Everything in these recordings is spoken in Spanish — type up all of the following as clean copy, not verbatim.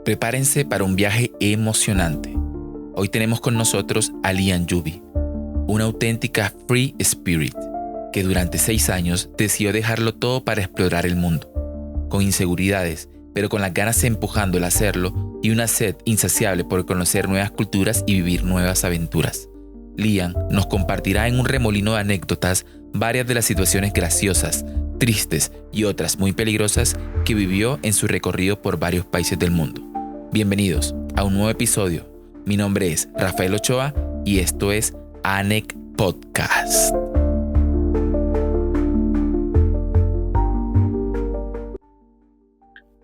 Prepárense para un viaje emocionante. Hoy tenemos con nosotros a Lian Yubi, una auténtica free spirit que durante 6 años decidió dejarlo todo para explorar el mundo, con inseguridades, pero con las ganas empujando el hacerlo y una sed insaciable por conocer nuevas culturas y vivir nuevas aventuras. Lian nos compartirá en un remolino de anécdotas varias de las situaciones graciosas, tristes y otras muy peligrosas que vivió en su recorrido por varios países del mundo. Bienvenidos a un nuevo episodio. Mi nombre es Rafael Ochoa y esto es ANEC Podcast.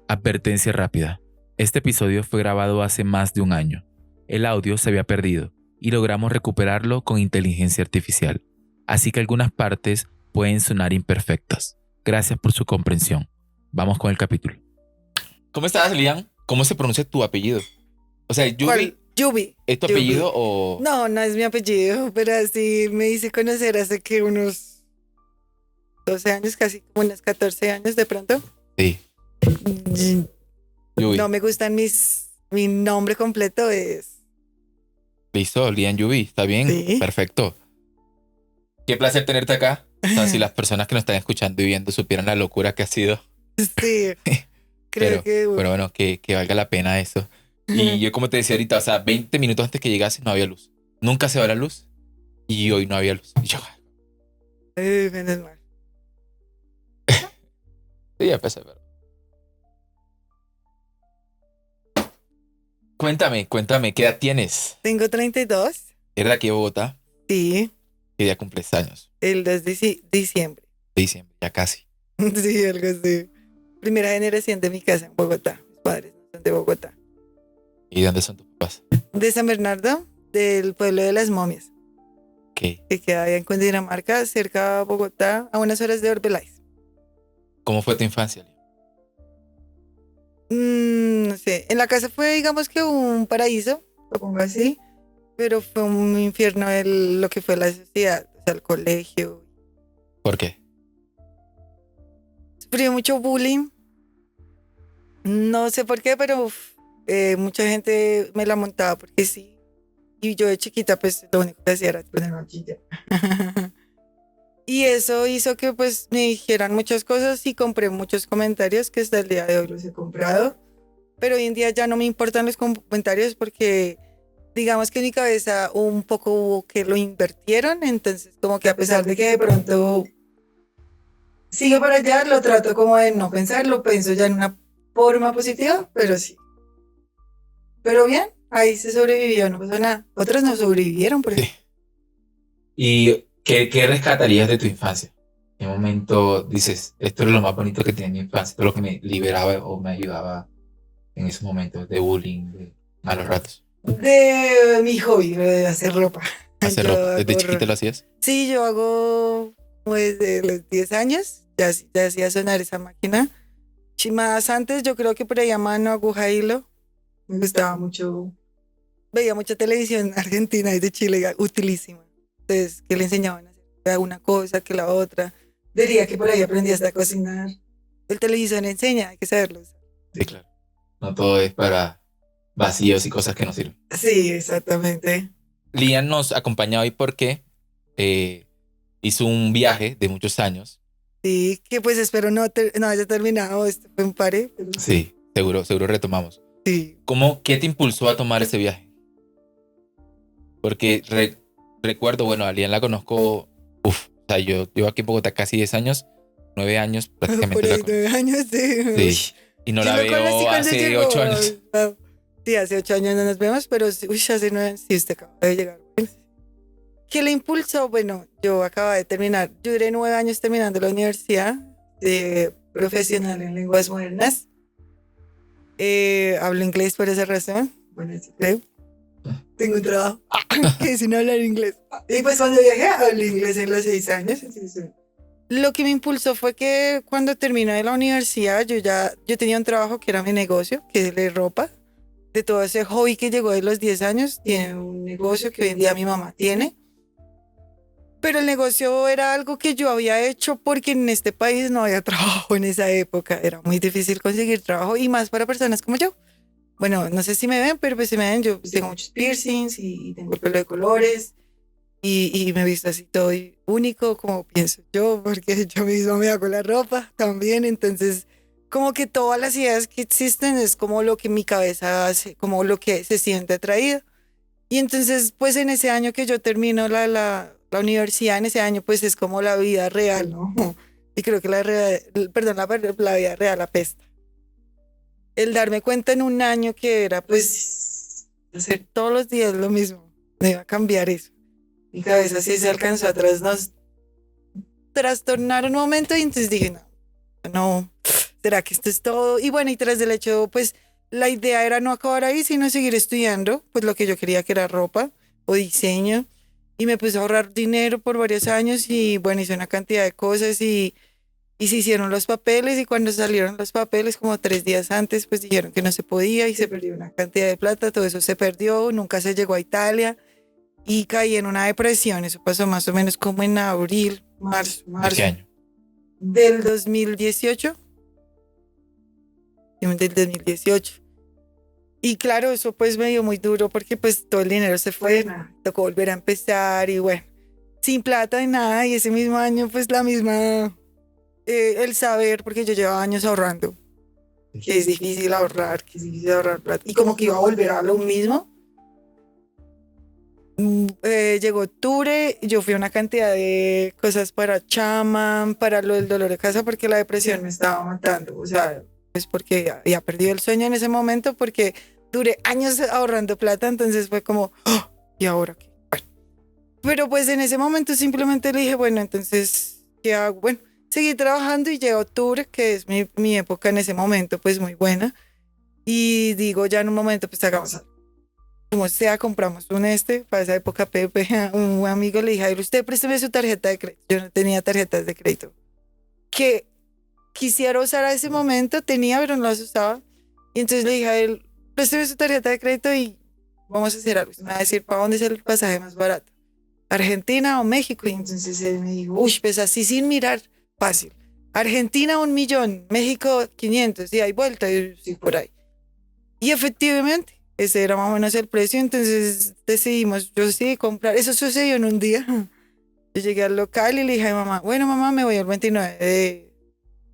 Advertencia rápida. Este episodio fue grabado hace más de un año. El audio se había perdido y logramos recuperarlo con inteligencia artificial. Así que algunas partes pueden sonar imperfectas. Gracias por su comprensión. Vamos con el capítulo. ¿Cómo estás, Lian? ¿Cómo se pronuncia tu apellido? O sea, Yubi. Yubi. ¿Es tu apellido o...? No, no es mi apellido, pero así me hice conocer hace que unos 12 años, casi como unos 14 años de pronto. Sí. Yubi. No me gustan mi nombre completo es... Listo, Lian Yubi. ¿Está bien? Sí. Perfecto. Qué placer tenerte acá. O sea, si las personas que nos están escuchando y viendo supieran la locura que ha sido. Sí. Creo que... Pero bueno, que valga la pena eso. Y yo como te decía ahorita, o sea, 20 minutos antes que llegase no había luz. Nunca se va la luz. Y hoy no había luz. Y yo... menos mal. Sí, ya empecé, pero... Cuéntame, ¿qué edad tienes? Tengo 32. ¿Eres de aquí de Bogotá? Sí. ¿Qué día cumples años? El 2 de diciembre. Diciembre, ya casi. Sí, algo así. Primera generación de mi casa en Bogotá. Mis padres no son de Bogotá. ¿Y dónde son tus papás? De San Bernardo, del pueblo de las momias, ¿Qué? que queda allá en Cundinamarca, cerca de Bogotá, a unas horas de Orbelais. ¿Cómo fue tu infancia, Lian? No sé, en la casa fue, digamos que un paraíso, lo pongo así, pero fue un infierno lo que fue la sociedad, o sea, el colegio. ¿Por qué? Sufrí mucho bullying, no sé por qué, pero mucha gente me la montaba porque sí. Y yo de chiquita, pues lo único que hacía era ponerme a chillar. Y eso hizo que pues me dijeran muchas cosas y compré muchos comentarios que hasta el día de hoy los he comprado. Pero hoy en día ya no me importan los comentarios porque digamos que en mi cabeza un poco hubo que lo invirtieron. Entonces como que a pesar de que de pronto sigue para allá, lo trato como de no pensar, lo pienso ya en una forma positiva, pero sí. Pero bien, ahí se sobrevivió, no pasó nada. Otros no sobrevivieron, por ejemplo. ¿Y qué rescatarías de tu infancia? ¿En qué momento dices, esto es lo más bonito que tenía en mi infancia, esto es lo que me liberaba o me ayudaba en esos momentos de bullying, de malos ratos? De mi hobby, de hacer ropa. ¿Hacer Yo ropa? ¿Desde hago chiquita lo hacías? Sí, yo hago pues de los 10 años, ya hacía sonar esa máquina. Y más antes, yo creo que por ahí a mano, aguja, hilo. Me gustaba mucho. Veía mucha televisión argentina y de Chile, utilísima. Entonces, que le enseñaban a hacer una cosa, que la otra. Diría que por ahí aprendí hasta a cocinar. El televisor enseña, hay que saberlo. Sí, claro. No todo es para vacíos y cosas que no sirven. Sí, exactamente. Lian nos acompaña hoy porque hizo un viaje de muchos años. Sí, que pues espero no haya terminado, este fue un pare. Pero... Sí, seguro retomamos. Sí. ¿Qué te impulsó a tomar ese viaje? Porque recuerdo, bueno, a Lian la conozco, o sea, yo llevo aquí en Bogotá casi 10 años, 9 años prácticamente Por la ahí conozco. 9 años, sí. Sí, y no Yo la lo conocí veo cuando hace llegó. 8 años. Sí, hace 8 años no nos vemos, pero sí, hace 9 años sí, usted acaba de llegar. ¿Qué le impulsó? Bueno, yo acababa de terminar, yo duré 9 años terminando la universidad profesional en lenguas modernas. Hablo inglés por esa razón. Bueno, sí creo. Tengo un trabajo que es no hablar inglés. Y pues cuando viajé, hablé inglés en los 6 años. Entonces, lo que me impulsó fue que cuando terminé la universidad, yo tenía un trabajo que era mi negocio, que es de ropa. De todo ese hobby que llegó de los 10 años, tiene un negocio que hoy en día mi mamá tiene. Pero el negocio era algo que yo había hecho porque en este país no había trabajo en esa época. Era muy difícil conseguir trabajo y más para personas como yo. Bueno, no sé si me ven, pero pues si me ven, yo tengo muchos piercings y tengo el pelo de colores y me he visto así todo único, como pienso yo, porque yo mismo me hago la ropa también. Entonces, como que todas las ideas que existen es como lo que mi cabeza hace, como lo que se siente atraído. Y entonces, pues en ese año que yo termino la universidad, en ese año, pues es como la vida real, ¿no? Y creo que perdón, la vida real apesta. El darme cuenta en un año que era, pues, hacer todos los días lo mismo, me iba a cambiar eso. Mi cabeza sí se alcanzó a trastornar un momento y entonces dije, no, no, ¿será que esto es todo? Y bueno, y tras el hecho, pues la idea era no acabar ahí, sino seguir estudiando, pues lo que yo quería que era ropa o diseño. Y me puse a ahorrar dinero por varios años y bueno, hice una cantidad de cosas y se hicieron los papeles y cuando salieron los papeles, como 3 días antes, pues dijeron que no se podía y se perdió una cantidad de plata, todo eso se perdió, nunca se llegó a Italia y caí en una depresión. Eso pasó más o menos como en abril, ¿De qué año? del 2018. Del 2018. Y claro, eso pues me dio muy duro porque pues todo el dinero se fue, tocó volver a empezar y bueno, sin plata y nada. Y ese mismo año pues la misma, el saber, porque yo llevaba años ahorrando, que es difícil ahorrar, que es difícil ahorrar plata. Y como que iba a volver a lo mismo. Llegó octubre, yo fui a una cantidad de cosas para chama, para lo del dolor de cabeza, porque la depresión me estaba matando. O sea, pues porque había perdido el sueño en ese momento, porque duré años ahorrando plata, entonces fue como, "Oh, ¿y ahora qué?". Bueno, pero pues en ese momento simplemente le dije, bueno, entonces, ¿qué hago? Bueno, seguí trabajando y llega octubre, que es mi época en ese momento, pues muy buena. Y digo, ya en un momento, pues hagamos algo. Como sea, compramos para esa época, Pepe, a un amigo le dije, "Ay, usted présteme su tarjeta de crédito". Yo no tenía tarjetas de crédito. Que quisiera usar a ese momento, tenía, pero no las usaba. Y entonces le dije a él, présteme su tarjeta de crédito y vamos a hacer algo. Usted me va a decir, ¿para dónde es el pasaje más barato? ¿Argentina o México? Y entonces él me dijo, uy, pues así sin mirar, fácil. Argentina 1 millón, México 500, y hay vuelta, y sí, por ahí. Y efectivamente, ese era más o menos el precio, entonces decidimos, yo sí, comprar. Eso sucedió en un día. Yo llegué al local y le dije a mi mamá, bueno, mamá, me voy el 29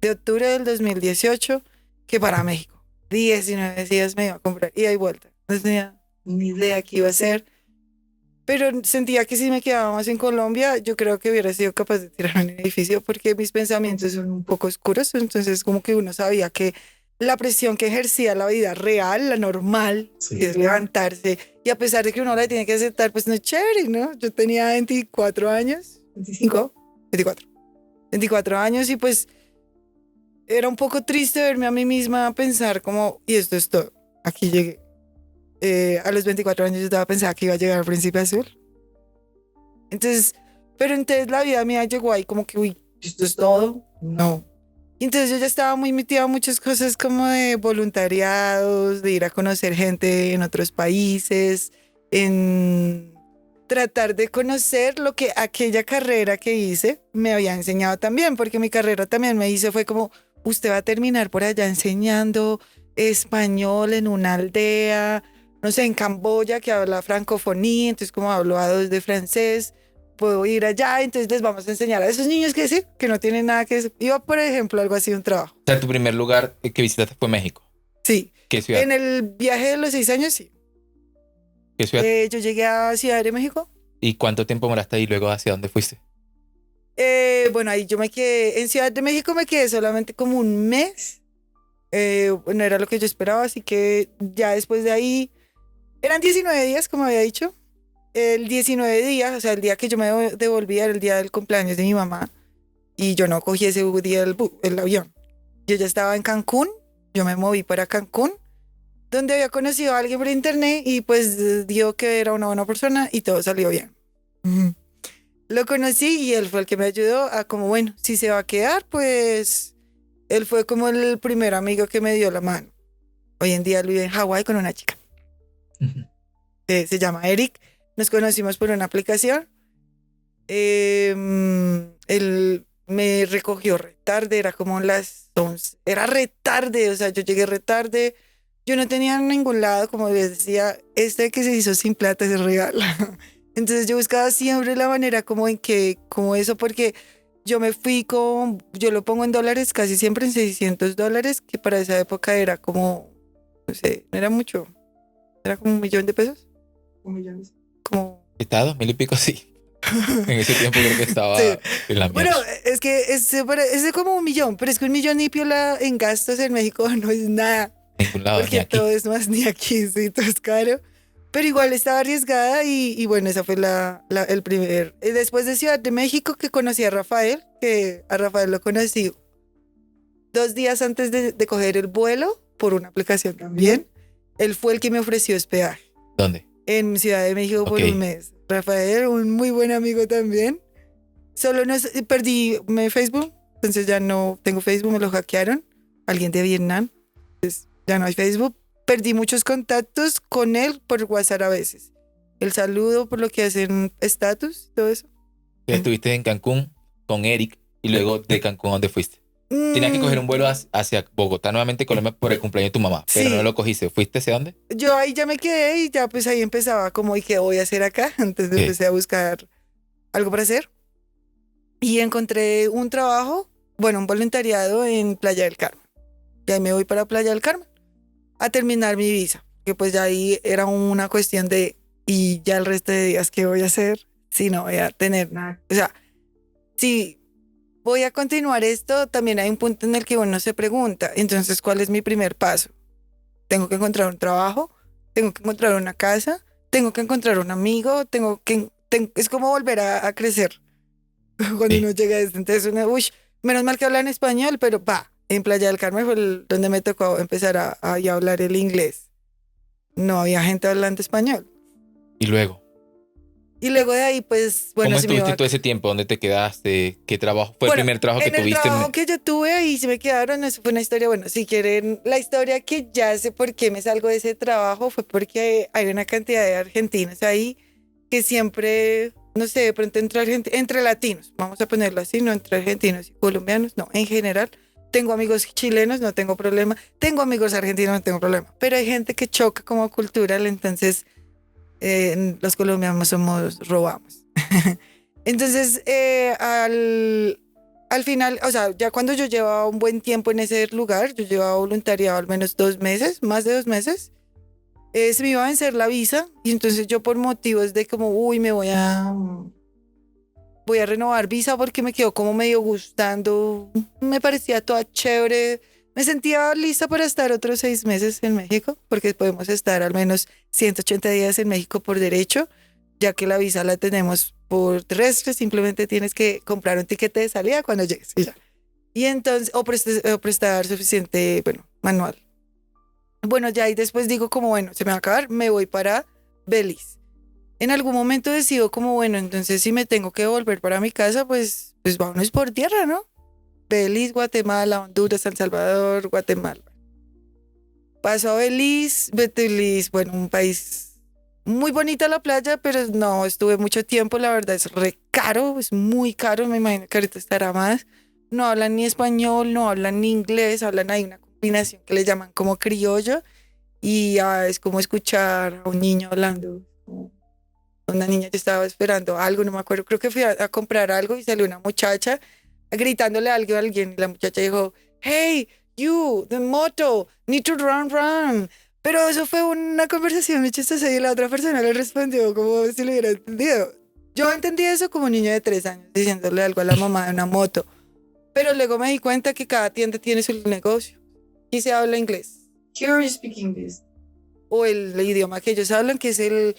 de octubre del 2018, que para México. 19 días me iba a comprar y hay vuelta. No tenía ni idea qué iba a hacer, pero sentía que si me quedaba más en Colombia, yo creo que hubiera sido capaz de tirar un edificio porque mis pensamientos son un poco oscuros, entonces como que uno sabía que la presión que ejercía la vida real, la normal, Sí. que es levantarse, y a pesar de que uno la tiene que aceptar, pues no es chévere, ¿no? Yo tenía 24 años, 25, 24 años y pues era un poco triste verme a mí misma pensar como, y esto es todo, aquí llegué. A los 24 años yo estaba pensando que iba a llegar al Príncipe Azul. Entonces, pero entonces la vida mía llegó ahí como que, uy, ¿esto es todo? No. Y entonces yo ya estaba muy metida en muchas cosas como de voluntariados, de ir a conocer gente en otros países, en tratar de conocer lo que aquella carrera que hice me había enseñado también, porque mi carrera también me hizo, fue como, usted va a terminar por allá enseñando español en una aldea, no sé, en Camboya, que habla francofonía, entonces como hablo a dos de francés, puedo ir allá, entonces les vamos a enseñar a esos niños que sí, que no tienen nada que decir. Iba, por ejemplo, algo así, un trabajo. O sea, tu primer lugar que visitaste fue México. Sí, ¿Qué ciudad? en el viaje de los 6 años, sí. ¿Qué ciudad? Yo llegué a Ciudad de México. ¿Y cuánto tiempo moraste ahí y luego hacia dónde fuiste? Bueno, ahí yo me quedé, en Ciudad de México me quedé solamente como un mes. No era lo que yo esperaba, así que ya después de ahí, eran 19 días, como había dicho. El 19 días, o sea, el día que yo me devolví era el día del cumpleaños de mi mamá y yo no cogí ese día el avión. Yo ya estaba en Cancún, yo me moví para Cancún, donde había conocido a alguien por internet y pues dio que era una buena persona y todo salió bien. Ujú. Lo conocí y él fue el que me ayudó a como, bueno, si se va a quedar, pues él fue como el primer amigo que me dio la mano. Hoy en día él vive en Hawái con una chica. Se llama Eric. Nos conocimos por una aplicación Él me recogió retarde, era como las 11. Era retarde, o sea, yo llegué retarde. Yo no tenía en ningún lado, como les decía, este que se hizo sin plata se regala. Entonces yo buscaba siempre la manera como en que, como eso, porque yo me fui yo lo pongo en dólares, casi siempre en $600, que para esa época era como, no sé, no era mucho, era como $1,000,000. Como Está 2,000 y pico, sí. En ese tiempo creo que sí. estaba en la Bueno, mierda. es que es de como 1,000,000, pero es que 1,000,000 y piola en gastos en México no es nada, En ningún lado, ni porque todo aquí. es más ni aquí, sí, todo es caro. Pero igual estaba arriesgada y bueno, esa fue el primer. Después de Ciudad de México que conocí a Rafael, que a Rafael lo conocí 2 días antes de coger el vuelo por una aplicación también. Él fue el que me ofreció hospedaje ¿Dónde? en Ciudad de México Ok. por un mes. Rafael, un muy buen amigo también. Solo perdí mi Facebook, entonces ya no tengo Facebook, me lo hackearon. Alguien de Vietnam, ya no hay Facebook. Perdí muchos contactos con él por WhatsApp a veces. El saludo por lo que hacen estatus, todo eso. Estuviste en Cancún con Eric y luego de Cancún, ¿a dónde fuiste? Tenías que coger un vuelo hacia Bogotá, nuevamente Colombia, por el cumpleaños de tu mamá, pero no Sí, lo cogiste. ¿Fuiste hacia dónde? yo ahí ya me quedé y ya pues ahí empezaba como, ¿y qué voy a hacer acá? Entonces ¿Qué? empecé a buscar algo para hacer y encontré un trabajo, bueno, un voluntariado en Playa del Carmen. Y ahí me voy para Playa del Carmen a terminar mi visa, que pues ya ahí era una cuestión de, y ya el resto de días, ¿qué voy a hacer si no voy a tener nada? O sea, si voy a continuar esto, también hay un punto en el que uno se pregunta, entonces, ¿cuál es mi primer paso? Tengo que encontrar un trabajo, tengo que encontrar una casa, tengo que encontrar un amigo, es como volver a crecer cuando Sí. uno llega a esto. Entonces uno, uy, menos mal que hablan español, pero pa, en Playa del Carmen fue donde me tocó empezar a ya hablar el inglés. No había gente hablando español. Y luego, Y luego de ahí, pues, bueno, ¿cómo sí me estuviste iba. todo ese tiempo? ¿Dónde te quedaste? ¿Qué trabajo? ¿Fue el Bueno, primer trabajo que en el tuviste? trabajo que yo tuve ahí se me quedaron, eso fue una historia, bueno, si quieren, la historia que ya sé por qué me salgo de ese trabajo fue porque hay una cantidad de argentinos ahí que siempre, no sé, de pronto entre latinos, vamos a ponerlo así, no entre argentinos y colombianos, no, en general. Tengo amigos chilenos, no tengo problema. Tengo amigos argentinos, no tengo problema. Pero hay gente que choca como cultural, entonces los colombianos somos, robamos. Entonces, al final, o sea, ya cuando yo llevaba un buen tiempo en ese lugar, yo llevaba voluntariado al menos 2 meses, más de 2 meses, se me iba a vencer la visa y entonces yo por motivos de como, uy, voy a renovar visa porque me quedó como medio gustando, me parecía toda chévere, me sentía lista para estar otros 6 meses en México, porque podemos estar al menos 180 días en México por derecho, ya que la visa la tenemos por terrestre, simplemente tienes que comprar un tiquete de salida cuando llegues y ya. Y entonces, o prestar suficiente, bueno, manual. Bueno, ya y después digo como, bueno, se me va a acabar, me voy para Belice. En algún momento decido como, bueno, entonces si me tengo que volver para mi casa, pues vámonos por tierra, ¿no? Belice, Guatemala, Honduras, El Salvador, Guatemala. Paso a Belice, bueno, un país muy bonita la playa, pero no estuve mucho tiempo, la verdad es re caro, es muy caro, me imagino que ahorita estará más. No hablan ni español, no hablan ni inglés, hablan ahí una combinación que le llaman como criollo y es como escuchar a un niño hablando. Una niña, yo estaba esperando algo, no me acuerdo, creo que fui a comprar algo y salió una muchacha gritándole algo a alguien y la muchacha dijo, hey, you, the moto, need to run, run. Pero eso fue una conversación muy chistosa y la otra persona le respondió como si lo hubiera entendido. Yo entendí eso como un niño de 3 años diciéndole algo a la mamá de una moto, pero luego me di cuenta que cada tienda tiene su negocio y se habla inglés. Here you speak English. O el idioma que ellos hablan, que es el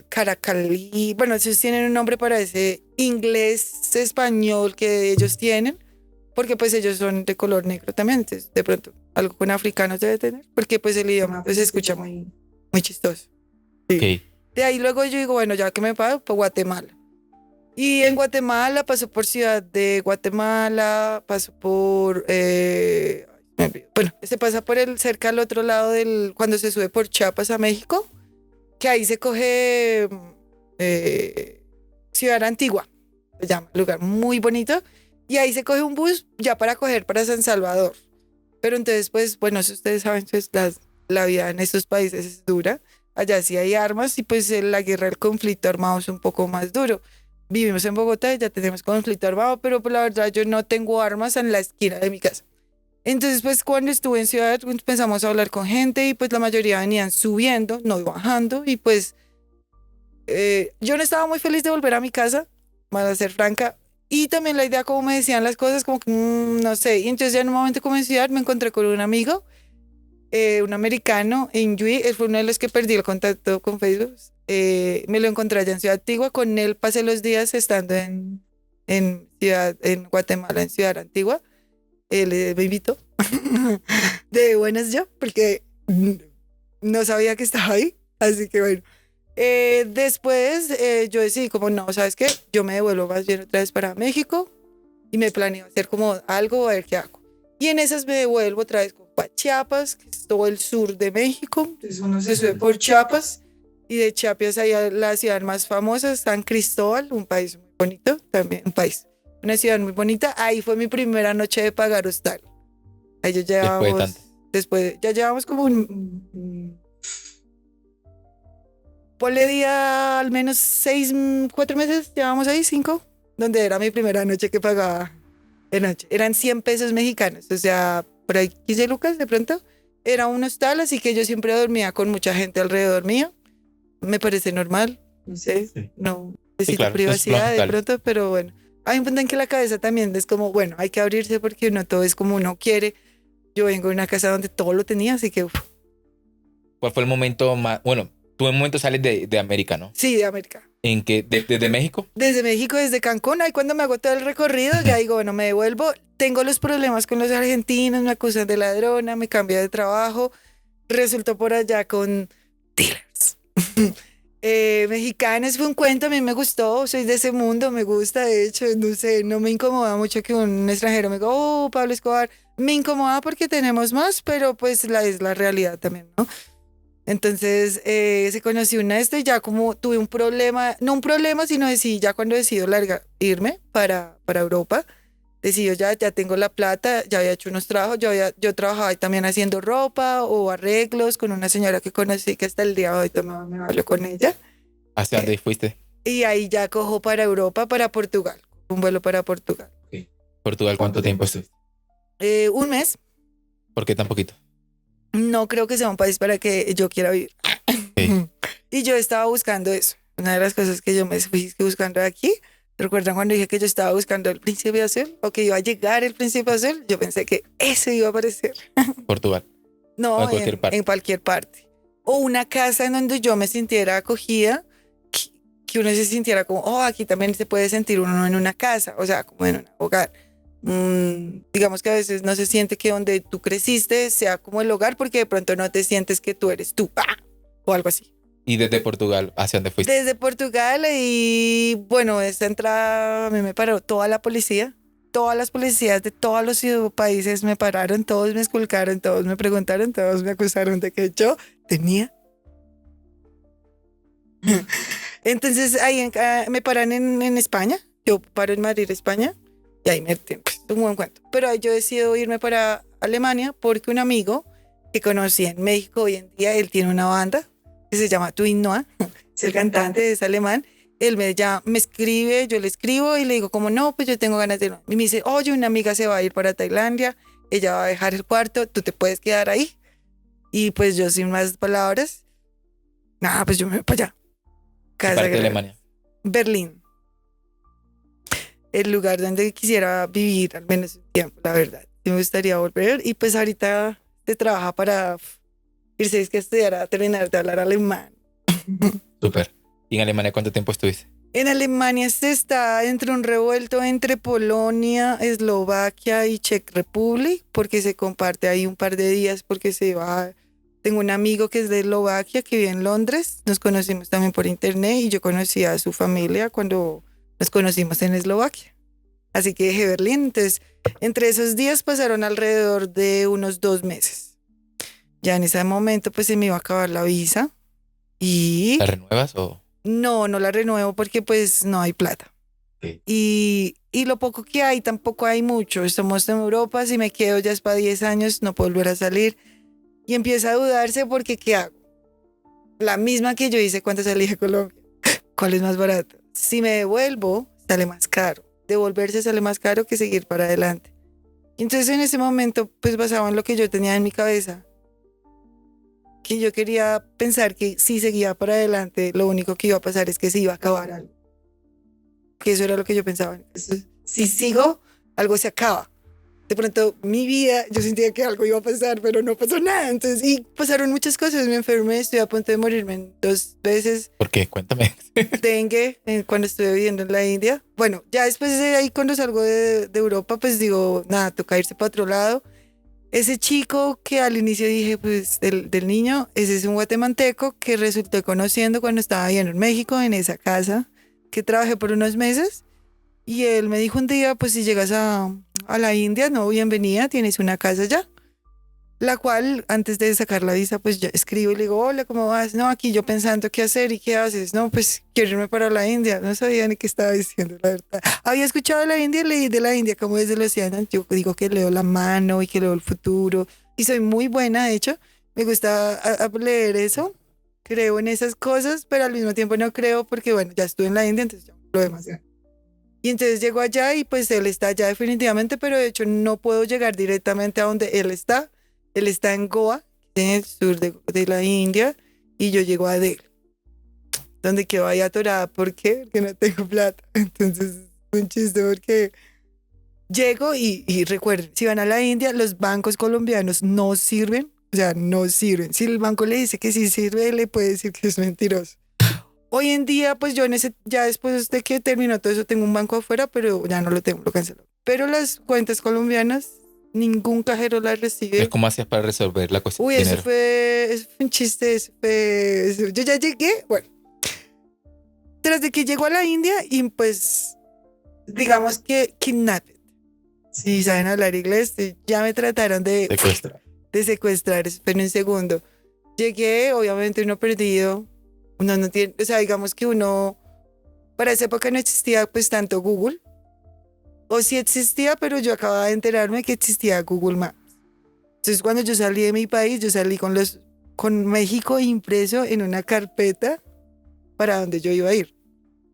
caracalí, bueno, ellos tienen un nombre para ese inglés español que ellos tienen, porque pues ellos son de color negro también, entonces de pronto algo con africanos debe tener, porque pues el idioma pues se escucha muy chistoso. Sí. Ok. De ahí luego yo digo, bueno, ya que me pago, pues Guatemala. Y en Guatemala paso por Ciudad de Guatemala, paso por, bueno, se pasa por cerca al otro lado cuando se sube por Chiapas a México, que ahí se coge Ciudad Ciudad Antigua, se llama, lugar muy bonito. Y ahí se coge un bus ya para coger para San Salvador. Pero entonces, pues, bueno, si ustedes saben, pues, la vida en estos países es dura. Allá sí hay armas y pues la guerra, el conflicto armado es un poco más duro. Vivimos en Bogotá y ya tenemos conflicto armado, pero pues, la verdad yo no tengo armas en la esquina de mi casa. Entonces, pues cuando estuve en ciudad, pues, empezamos a hablar con gente y pues la mayoría venían subiendo, no bajando. Y pues yo no estaba muy feliz de volver a mi casa, para ser franca. Y también la idea, como me decían las cosas, como que no sé. Y entonces ya en un momento como en ciudad me encontré con un amigo, un americano en Yui. Él fue uno de los que perdí el contacto con Facebook. Me lo encontré allá en Ciudad Antigua. Con él pasé los días estando en Guatemala, en Ciudad Antigua. Él me invitó de buenas yo, porque no sabía que estaba ahí. Así que bueno. Después yo decidí como no, ¿sabes qué? Yo me devuelvo más bien otra vez para México y me planeo hacer como algo, a ver qué hago. Y en esas me devuelvo otra vez como para Chiapas, que es todo el sur de México. Entonces uno se sube por Chiapas y de Chiapas hay la ciudad más famosa, San Cristóbal, un país muy bonito, también un país, una ciudad muy bonita. Ahí fue mi primera noche de pagar hostal. Ahí ya llevamos, ya llevamos como ponle día al menos 4 meses, llevamos ahí 5, donde era mi primera noche que pagaba de noche. Eran 100 pesos mexicanos, o sea, por ahí 15 lucas de pronto. Era un hostal, así que yo siempre dormía con mucha gente alrededor mío. Me parece normal, no sé, no necesito claro, privacidad de pronto, pero bueno. Hay un punto en que la cabeza también es como, bueno, hay que abrirse porque no todo es como uno quiere. Yo vengo de una casa donde todo lo tenía, así que... ¿Cuál fue el momento más... Bueno, tú en un momento sales de América, ¿no? Sí, de América. ¿En qué? ¿Desde México? Desde México, desde Cancún. Ahí cuando me hago todo el recorrido, ya digo, bueno, me devuelvo. Tengo los problemas con los argentinos, me acusan de ladrona, me cambié de trabajo. Resultó por allá con dealers. Mexicanos, fue un cuento, a mí me gustó, soy de ese mundo, me gusta, de hecho, no sé, no me incomoda mucho que un extranjero me diga, oh, Pablo Escobar. Me incomoda porque tenemos más, pero pues es la realidad también, ¿no? Entonces se conoció una y ya como tuve un problema, no un problema, sino decidí ya cuando decido irme para Europa, decidí ya tengo la plata, ya había hecho unos trabajos, yo trabajaba ahí también haciendo ropa o arreglos con una señora que conocí que hasta el día de hoy me hablo con ella. ¿Hacia dónde fuiste? Y ahí ya cojo para Europa, para Portugal, un vuelo para Portugal. Okay. ¿Portugal cuánto tiempo estuviste? 1 mes. ¿Por qué tan poquito? No creo que sea un país para que yo quiera vivir. Okay. Y yo estaba buscando eso. Una de las cosas que yo me fui buscando aquí, ¿recuerdan cuando dije que yo estaba buscando el Príncipe Azul? O que iba a llegar el Príncipe Azul. Yo pensé que ese iba a aparecer. Portugal. No, en cualquier parte. O una casa en donde yo me sintiera acogida, que uno se sintiera como, oh, aquí también se puede sentir uno en una casa, o sea, como en un hogar. Digamos que a veces no se siente que donde tú creciste sea como el hogar porque de pronto no te sientes que tú eres tú o algo así. ¿Y desde Portugal hacia dónde fuiste? Desde Portugal y bueno, esta entrada a mí me paró toda la policía, todas las policías de todos los países me pararon, todos me esculcaron, todos me preguntaron, todos me acusaron de que yo tenía. Entonces ahí me paran en España, yo paro en Madrid, España. Y ahí me un buen cuento. Pero ahí yo decido irme para Alemania porque un amigo que conocí en México hoy en día, él tiene una banda que se llama Twin Noah, es el cantante, es alemán. Él me escribe, yo le escribo y le digo como no, pues yo tengo ganas de... Y me dice, oye, una amiga se va a ir para Tailandia, ella va a dejar el cuarto, tú te puedes quedar ahí. Y pues yo sin más palabras, nada, pues yo me voy para allá. ¿Qué parte de Alemania? Berlín. El lugar donde quisiera vivir al menos un tiempo, la verdad. Me gustaría volver y pues ahorita se trabaja para irse a estudiar, a terminar de hablar alemán. Súper. ¿Y en Alemania cuánto tiempo estuviste? En Alemania se está entre un revuelto entre Polonia, Eslovaquia y Czech Republic, porque se comparte ahí un par de días porque se va. Tengo un amigo que es de Eslovaquia que vive en Londres, nos conocimos también por internet y yo conocí a su familia cuando nos conocimos en Eslovaquia. Así que dejé Berlín. Entonces, entre esos días pasaron alrededor de unos 2 meses. Ya en ese momento, pues se me iba a acabar la visa. Y... ¿La renuevas o...? No, no la renuevo porque pues no hay plata. Sí. Y lo poco que hay, tampoco hay mucho. Estamos en Europa, si me quedo ya es para 10 años, no puedo volver a salir. Y empieza a dudarse porque ¿qué hago? La misma que yo hice cuando salí de Colombia. ¿Cuál es más barato? Si me devuelvo, sale más caro. Devolverse sale más caro que seguir para adelante. Entonces en ese momento, pues basado en lo que yo tenía en mi cabeza, que yo quería pensar que si seguía para adelante, lo único que iba a pasar es que se iba a acabar algo. Que eso era lo que yo pensaba. Si sigo, algo se acaba. De pronto, mi vida, yo sentía que algo iba a pasar, pero no pasó nada. Entonces, y pasaron muchas cosas. Me enfermé, estoy a punto de morirme en 2 veces. ¿Por qué? Cuéntame. Dengue, cuando estuve viviendo en la India. Bueno, ya después de ahí, cuando salgo de Europa, pues digo, nada, toca irse para otro lado. Ese chico que al inicio dije, pues, del niño, ese es un guatemalteco que resulté conociendo cuando estaba allá en México, en esa casa, que trabajé por unos meses. Y él me dijo un día, pues si llegas a la India, no, bienvenida, tienes una casa allá. La cual, antes de sacar la visa, pues yo escribo y le digo, hola, ¿cómo vas? No, aquí yo pensando qué hacer y qué haces. No, pues quiero irme para la India. No sabía ni qué estaba diciendo, la verdad. Había escuchado de la India, leí de la India, como desde los años. Yo digo que leo la mano y que leo el futuro. Y soy muy buena, de hecho. Me gusta leer eso. Creo en esas cosas, pero al mismo tiempo no creo porque, bueno, ya estuve en la India, entonces ya lo demás. Y entonces llego allá y pues él está allá definitivamente, pero de hecho no puedo llegar directamente a donde él está. Él está en Goa, en el sur de la India, y yo llego a Delhi, donde quedo ahí atorada. ¿Por qué? Porque no tengo plata. Entonces es un chiste porque llego y recuerden, si van a la India, los bancos colombianos no sirven, o sea, no sirven. Si el banco le dice que sí sirve, le puede decir que es mentiroso. Hoy en día, pues yo ya después de que terminó todo eso, tengo un banco afuera, pero ya no lo tengo, lo canceló. Pero las cuentas colombianas, ningún cajero las Entonces, recibe. ¿cómo hacías para resolver la cuestión Uy, del dinero? eso fue un chiste, yo ya llegué, bueno, tras de que llego a la India y pues, digamos que kidnapped. Si saben hablar inglés, ya me trataron Secuestra. de secuestrar, esperen un segundo. Llegué, obviamente uno perdido, uno no tiene, o sea, digamos que uno, para esa época no existía pues tanto Google, o sí existía, pero yo acababa de enterarme que existía Google Maps. Entonces cuando yo salí de mi país, yo salí con México impreso en una carpeta para donde yo iba a ir.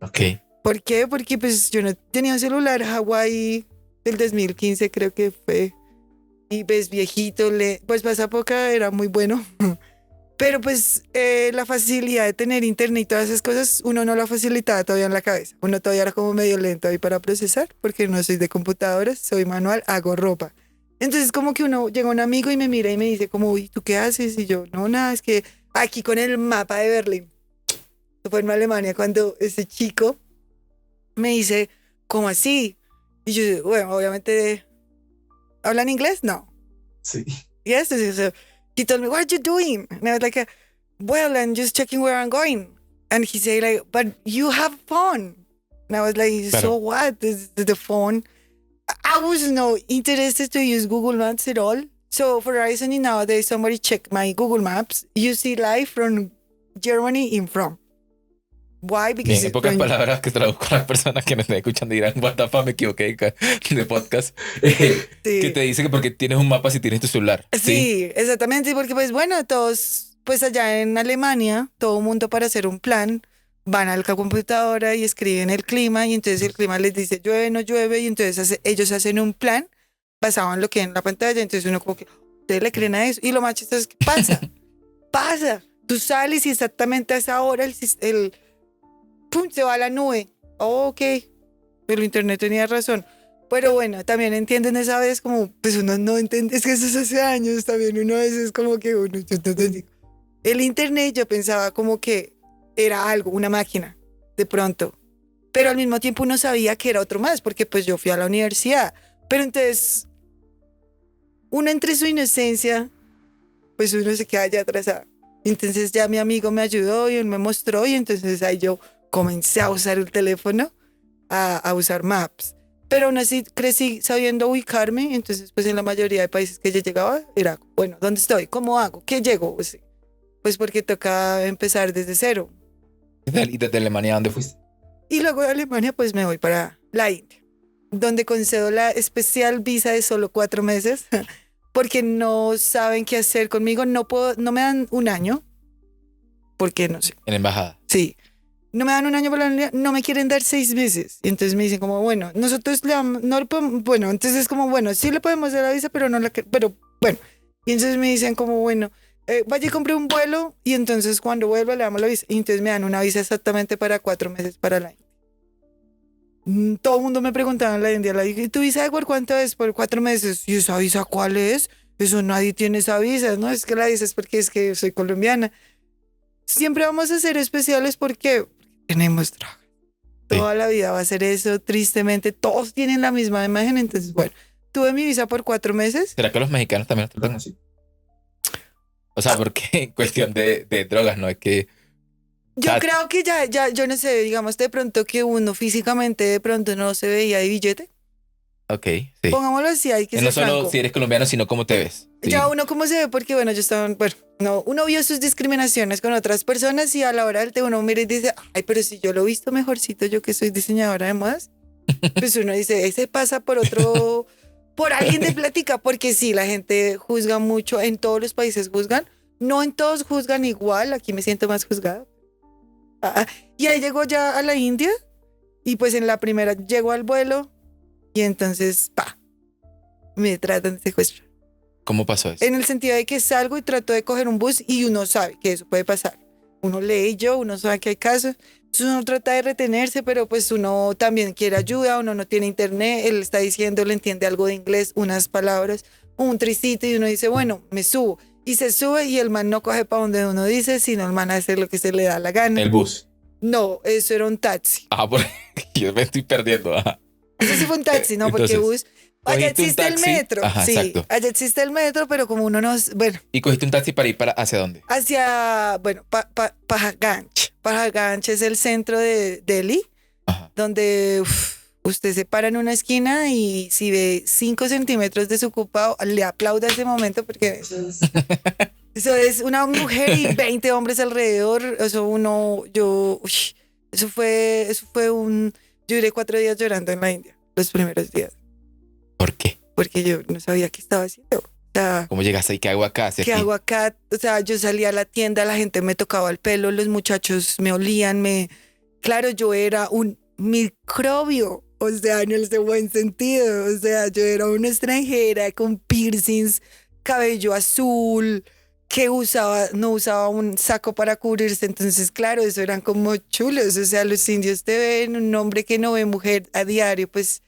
Ok. ¿Por qué? Porque pues yo no tenía un celular Huawei del 2015 creo que fue, y pues viejito, pues para esa época era muy bueno. Pero pues la facilidad de tener internet y todas esas cosas, uno no la facilitaba todavía en la cabeza. Uno todavía era como medio lento ahí para procesar, porque no soy de computadoras, soy manual, hago ropa. Entonces como que uno llega un amigo y me mira y me dice como, uy, ¿tú qué haces? Y yo, no, nada, es que aquí con el mapa de Berlín. Esto fue en Alemania cuando ese chico me dice, ¿cómo así? Y yo, bueno, obviamente, ¿hablan inglés? No. Sí. Yes, so he told me, what are you doing? And I was like, well, I'm just checking where I'm going. And he said, like, but you have phone. And I was like, so what? This is the phone. I was not interested to use Google Maps at all. So for reason nowadays, somebody check my Google Maps. You see live from Germany in from. Why? Because Bien, en pocas palabras que traduzco a las personas que me están escuchando dirán, what the fuck, me equivoqué de podcast. Que te dice que porque tienes un mapa si tienes tu celular. Sí, exactamente, porque pues bueno, todos, pues allá en Alemania, todo el mundo para hacer un plan, van a la computadora y escriben el clima y entonces el clima les dice llueve, no llueve y entonces ellos hacen un plan basado en lo que hay en la pantalla, entonces uno como que, ustedes le creen a eso y lo más chistoso es que pasa, tú sales y exactamente a esa hora pum, se va a la nube. Oh, ok, pero el internet tenía razón. Pero bueno, también entienden esa vez como, pues uno no entiende, es que eso es hace años también, uno a veces como que uno, yo no entendí. El internet yo pensaba como que era algo, una máquina, de pronto. Pero al mismo tiempo uno sabía que era otro más, porque pues yo fui a la universidad. Pero entonces, uno entre su inocencia, pues uno se queda ya atrasado. Entonces ya mi amigo me ayudó y él me mostró y entonces ahí yo comencé a usar el teléfono, a usar Maps. Pero aún así crecí sabiendo ubicarme, entonces pues en la mayoría de países que yo llegaba era, bueno, ¿dónde estoy? ¿Cómo hago? ¿Qué llego? Pues porque toca empezar desde cero. ¿Y desde Alemania a dónde fuiste? Y luego de Alemania pues me voy para la India, donde concedo la especial visa de solo 4 meses, porque no saben qué hacer conmigo. No me dan un año, porque no sé. En la embajada. Sí. No me dan un año para la India, no me quieren dar 6 meses. Y entonces me dicen como, bueno, nosotros no le podemos, bueno, entonces es como, bueno, sí le podemos dar la visa, pero no la pero bueno. Y entonces me dicen como, bueno, vaya y compre un vuelo y entonces cuando vuelva le damos la visa. Y entonces me dan una visa exactamente para 4 meses para la India. Todo el mundo me preguntaba en la India, la dije, ¿y tu visa por cuánto es? Por 4 meses. ¿Y esa visa cuál es? Eso nadie tiene esa visa, ¿no? Es que la dices porque es que soy colombiana. Siempre vamos a ser especiales porque tenemos trabajo. Toda la vida va a ser eso, tristemente. Todos tienen la misma imagen, entonces, bueno, tuve mi visa por 4 meses. ¿Será que los mexicanos también nos tratan así? O sea, porque en cuestión de drogas, no es que... Yo creo que ya, yo no sé, digamos, de pronto que uno físicamente de pronto no se veía de billete. Ok, sí. Pongámoslo así, hay que ser no solo franco. si eres colombiano, sino cómo te ves. Sí. Ya uno cómo se ve, porque bueno, yo estaba, bueno, no, uno vio sus discriminaciones con otras personas y a la hora del té uno mira y dice, ay, pero si yo lo he visto mejorcito, yo que soy diseñadora de modas, pues uno dice, ese pasa por otro, por alguien de plática, porque sí, la gente juzga mucho, en todos los países juzgan, no en todos juzgan igual, aquí me siento más juzgada. Y ahí llegó ya a la India y pues en la primera llego al vuelo y entonces, me tratan de secuestrar. ¿Cómo pasó eso? En el sentido de que salgo y trato de coger un bus y uno sabe que eso puede pasar. Uno lee uno sabe que hay casos. Entonces uno trata de retenerse, pero pues uno también quiere ayuda, uno no tiene internet, él está diciendo, le entiende algo de inglés, unas palabras, un tricito y uno dice, bueno, me subo. Y se sube y el man no coge para donde uno dice, sino el man hace lo que se le da la gana. ¿El bus? No, eso era un taxi. Porque yo me estoy perdiendo. Eso sí fue un taxi, ¿no? Porque entonces, bus... Allá existe el metro. Ajá, sí, exacto. allá existe el metro, pero como uno no... Bueno. ¿Y cogiste un taxi para ir hacia dónde? Hacia, bueno, Pajaganch. Pajaganch es el centro de Delhi, donde usted se para en una esquina y si ve 5 centímetros desocupado, le aplauda ese momento porque eso es una mujer y 20 hombres alrededor. Eso fue un... Yo duré 4 días llorando en la India, los primeros días. ¿Por qué? Porque yo no sabía qué estaba haciendo. O sea, ¿cómo llegaste ahí? ¿Qué hago acá? ¿Qué hago acá? O sea, yo salía a la tienda, la gente me tocaba el pelo, los muchachos me olían, Claro, yo era un microbio, o sea, en el buen sentido. O sea, yo era una extranjera con piercings, cabello azul, que no usaba un saco para cubrirse. Entonces, claro, eso eran como chulos. O sea, los indios te ven, un hombre que no ve mujer a diario, pues...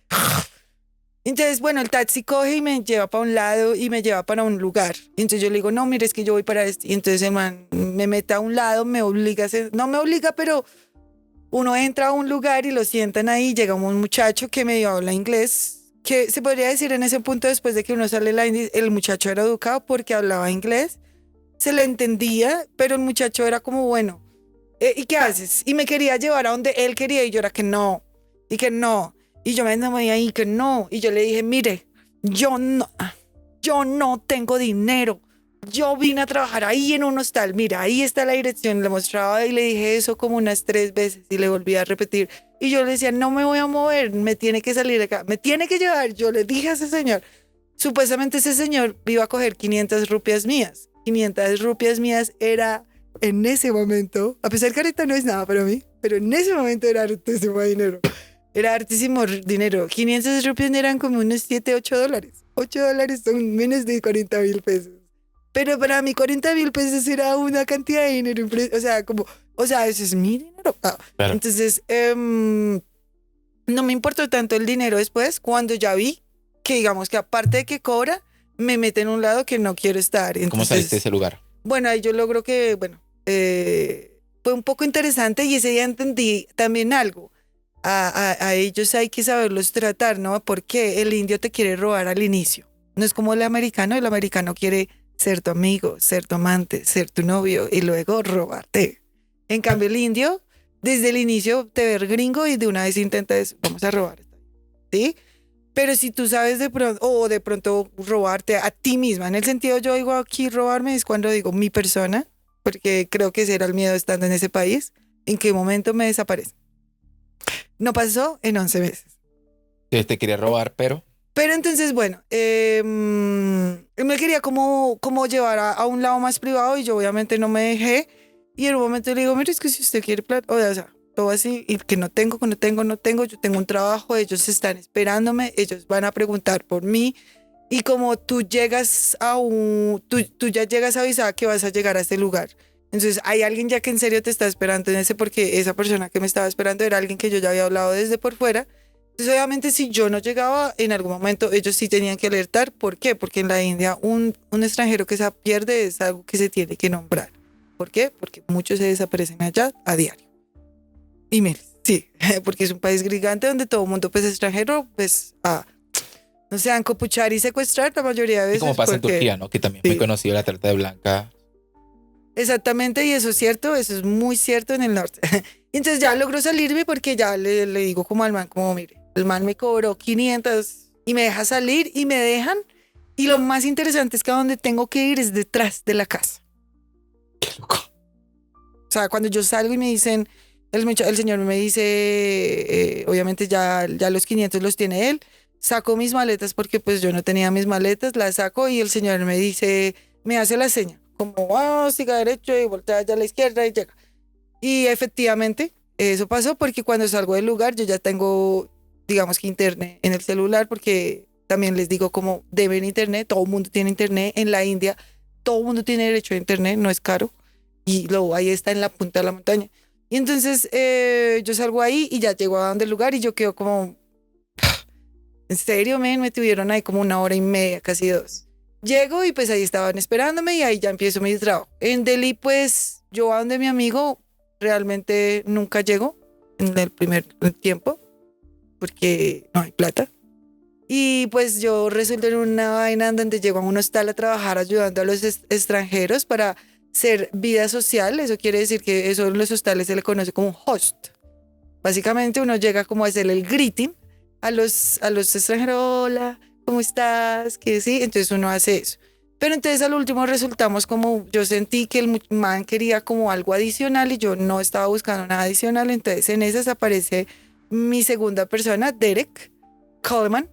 Entonces, bueno, el taxi coge y me lleva para un lado y me lleva para un lugar. Entonces yo le digo, no, mire, es que yo voy para este. Y entonces el man me mete a un lado, me obliga a hacer, no me obliga, pero uno entra a un lugar y lo sientan ahí. Llega un muchacho que medio habla inglés, que se podría decir en ese punto, después de que uno sale la India, el muchacho era educado porque hablaba inglés, se le entendía, pero el muchacho era como, bueno, ¿y qué haces? Y me quería llevar a donde él quería y yo era que no, y que no. Y yo me enamoré ahí que no. Y yo le dije, mire, yo no tengo dinero. Yo vine a trabajar ahí en un hostal. Mira, ahí está la dirección. Le mostraba y le dije eso como unas 3 veces y le volví a repetir. Y yo le decía, no me voy a mover, me tiene que salir de acá, me tiene que llevar. Yo le dije a ese señor, supuestamente ese señor iba a coger 500 rupias mías. 500 rupias mías era en ese momento, a pesar que ahorita no es nada para mí, pero en ese momento era hartísimo dinero. Era hartísimo dinero. 500 rupias eran como unos 7, 8 dólares. 8 dólares son menos de 40,000 pesos. Pero para mí 40,000 pesos era una cantidad de dinero. O sea, ese es mi dinero. Claro. Entonces, no me importó tanto el dinero después cuando ya vi que, digamos, que aparte de que cobra, me mete en un lado que no quiero estar. Entonces, ¿cómo saliste de ese lugar? Bueno, ahí yo logro que, fue un poco interesante y ese día entendí también algo. A ellos hay que saberlos tratar, ¿no? Porque el indio te quiere robar al inicio. No es como el americano quiere ser tu amigo, ser tu amante, ser tu novio y luego robarte. En cambio el indio, desde el inicio te ve gringo y de una vez intenta vamos a robar, ¿sí? Pero si tú sabes de pronto robarte a ti misma, en el sentido yo digo aquí robarme es cuando digo mi persona, porque creo que ese era el miedo estando en ese país, ¿En qué momento me desaparece? No pasó en 11 meses. Entonces te quería robar, pero Pero entonces, bueno, él me quería como llevar a un lado más privado y yo obviamente no me dejé. Y en un momento le digo, mire, es que si usted quiere plata, o sea, todo así, y que no tengo, yo tengo un trabajo, ellos están esperándome, ellos van a preguntar por mí. Y como tú llegas tú ya llegas avisada que vas a llegar a este lugar. Entonces hay alguien ya que en serio te está esperando en ese, porque esa persona que me estaba esperando era alguien que yo ya había hablado desde por fuera. Entonces obviamente si yo no llegaba, en algún momento ellos sí tenían que alertar. ¿Por qué? Porque en la India un extranjero que se pierde es algo que se tiene que nombrar. ¿Por qué? Porque muchos se desaparecen allá a diario. Y miles, sí, porque es un país gigante donde todo el mundo pues extranjero pues no se dan copuchar y secuestrar la mayoría de veces. como pasa en porque, Turquía, ¿no? Que también sí, muy conocido la trata de blanca. exactamente, y eso es cierto, eso es muy cierto en el norte. Y entonces ya logró salirme porque ya le digo como al man, como mire, el man me cobró 500 y me deja salir y me dejan. Y lo más interesante es que a donde tengo que ir es detrás de la casa. Qué loco. O sea, cuando yo salgo y me dicen, el señor me dice, obviamente ya los 500 los tiene él, saco mis maletas porque pues yo no tenía mis maletas, las saco y el señor me dice, me hace la seña, como, siga derecho y voltea allá a la izquierda y llega. Y efectivamente, eso pasó porque cuando salgo del lugar yo ya tengo, digamos que internet en el celular, porque también les digo como deben internet, todo el mundo tiene internet en la India, todo el mundo tiene derecho a internet, no es caro y ahí está en la punta de la montaña. Y entonces yo salgo ahí y ya llego a donde el lugar y yo quedo como, en serio, men, me tuvieron ahí como 1 hora y media, casi 2. Llego y pues ahí estaban esperándome y ahí ya empiezo mi trabajo. En Delhi pues yo a donde mi amigo realmente nunca llego en el primer tiempo porque no hay plata. Y pues yo resulto en una vaina en donde llego a un hostal a trabajar ayudando a los extranjeros para ser vida social. Eso quiere decir que eso en los hostales se le conoce como un host. Básicamente uno llega como a hacerle el greeting a los extranjeros. Hola, ¿cómo estás? ¿Qué sí? Entonces uno hace eso. Pero entonces al último resultamos como, yo sentí que el man quería como algo adicional y yo no estaba buscando nada adicional. Entonces en esas aparece mi segunda persona, Derek Coleman,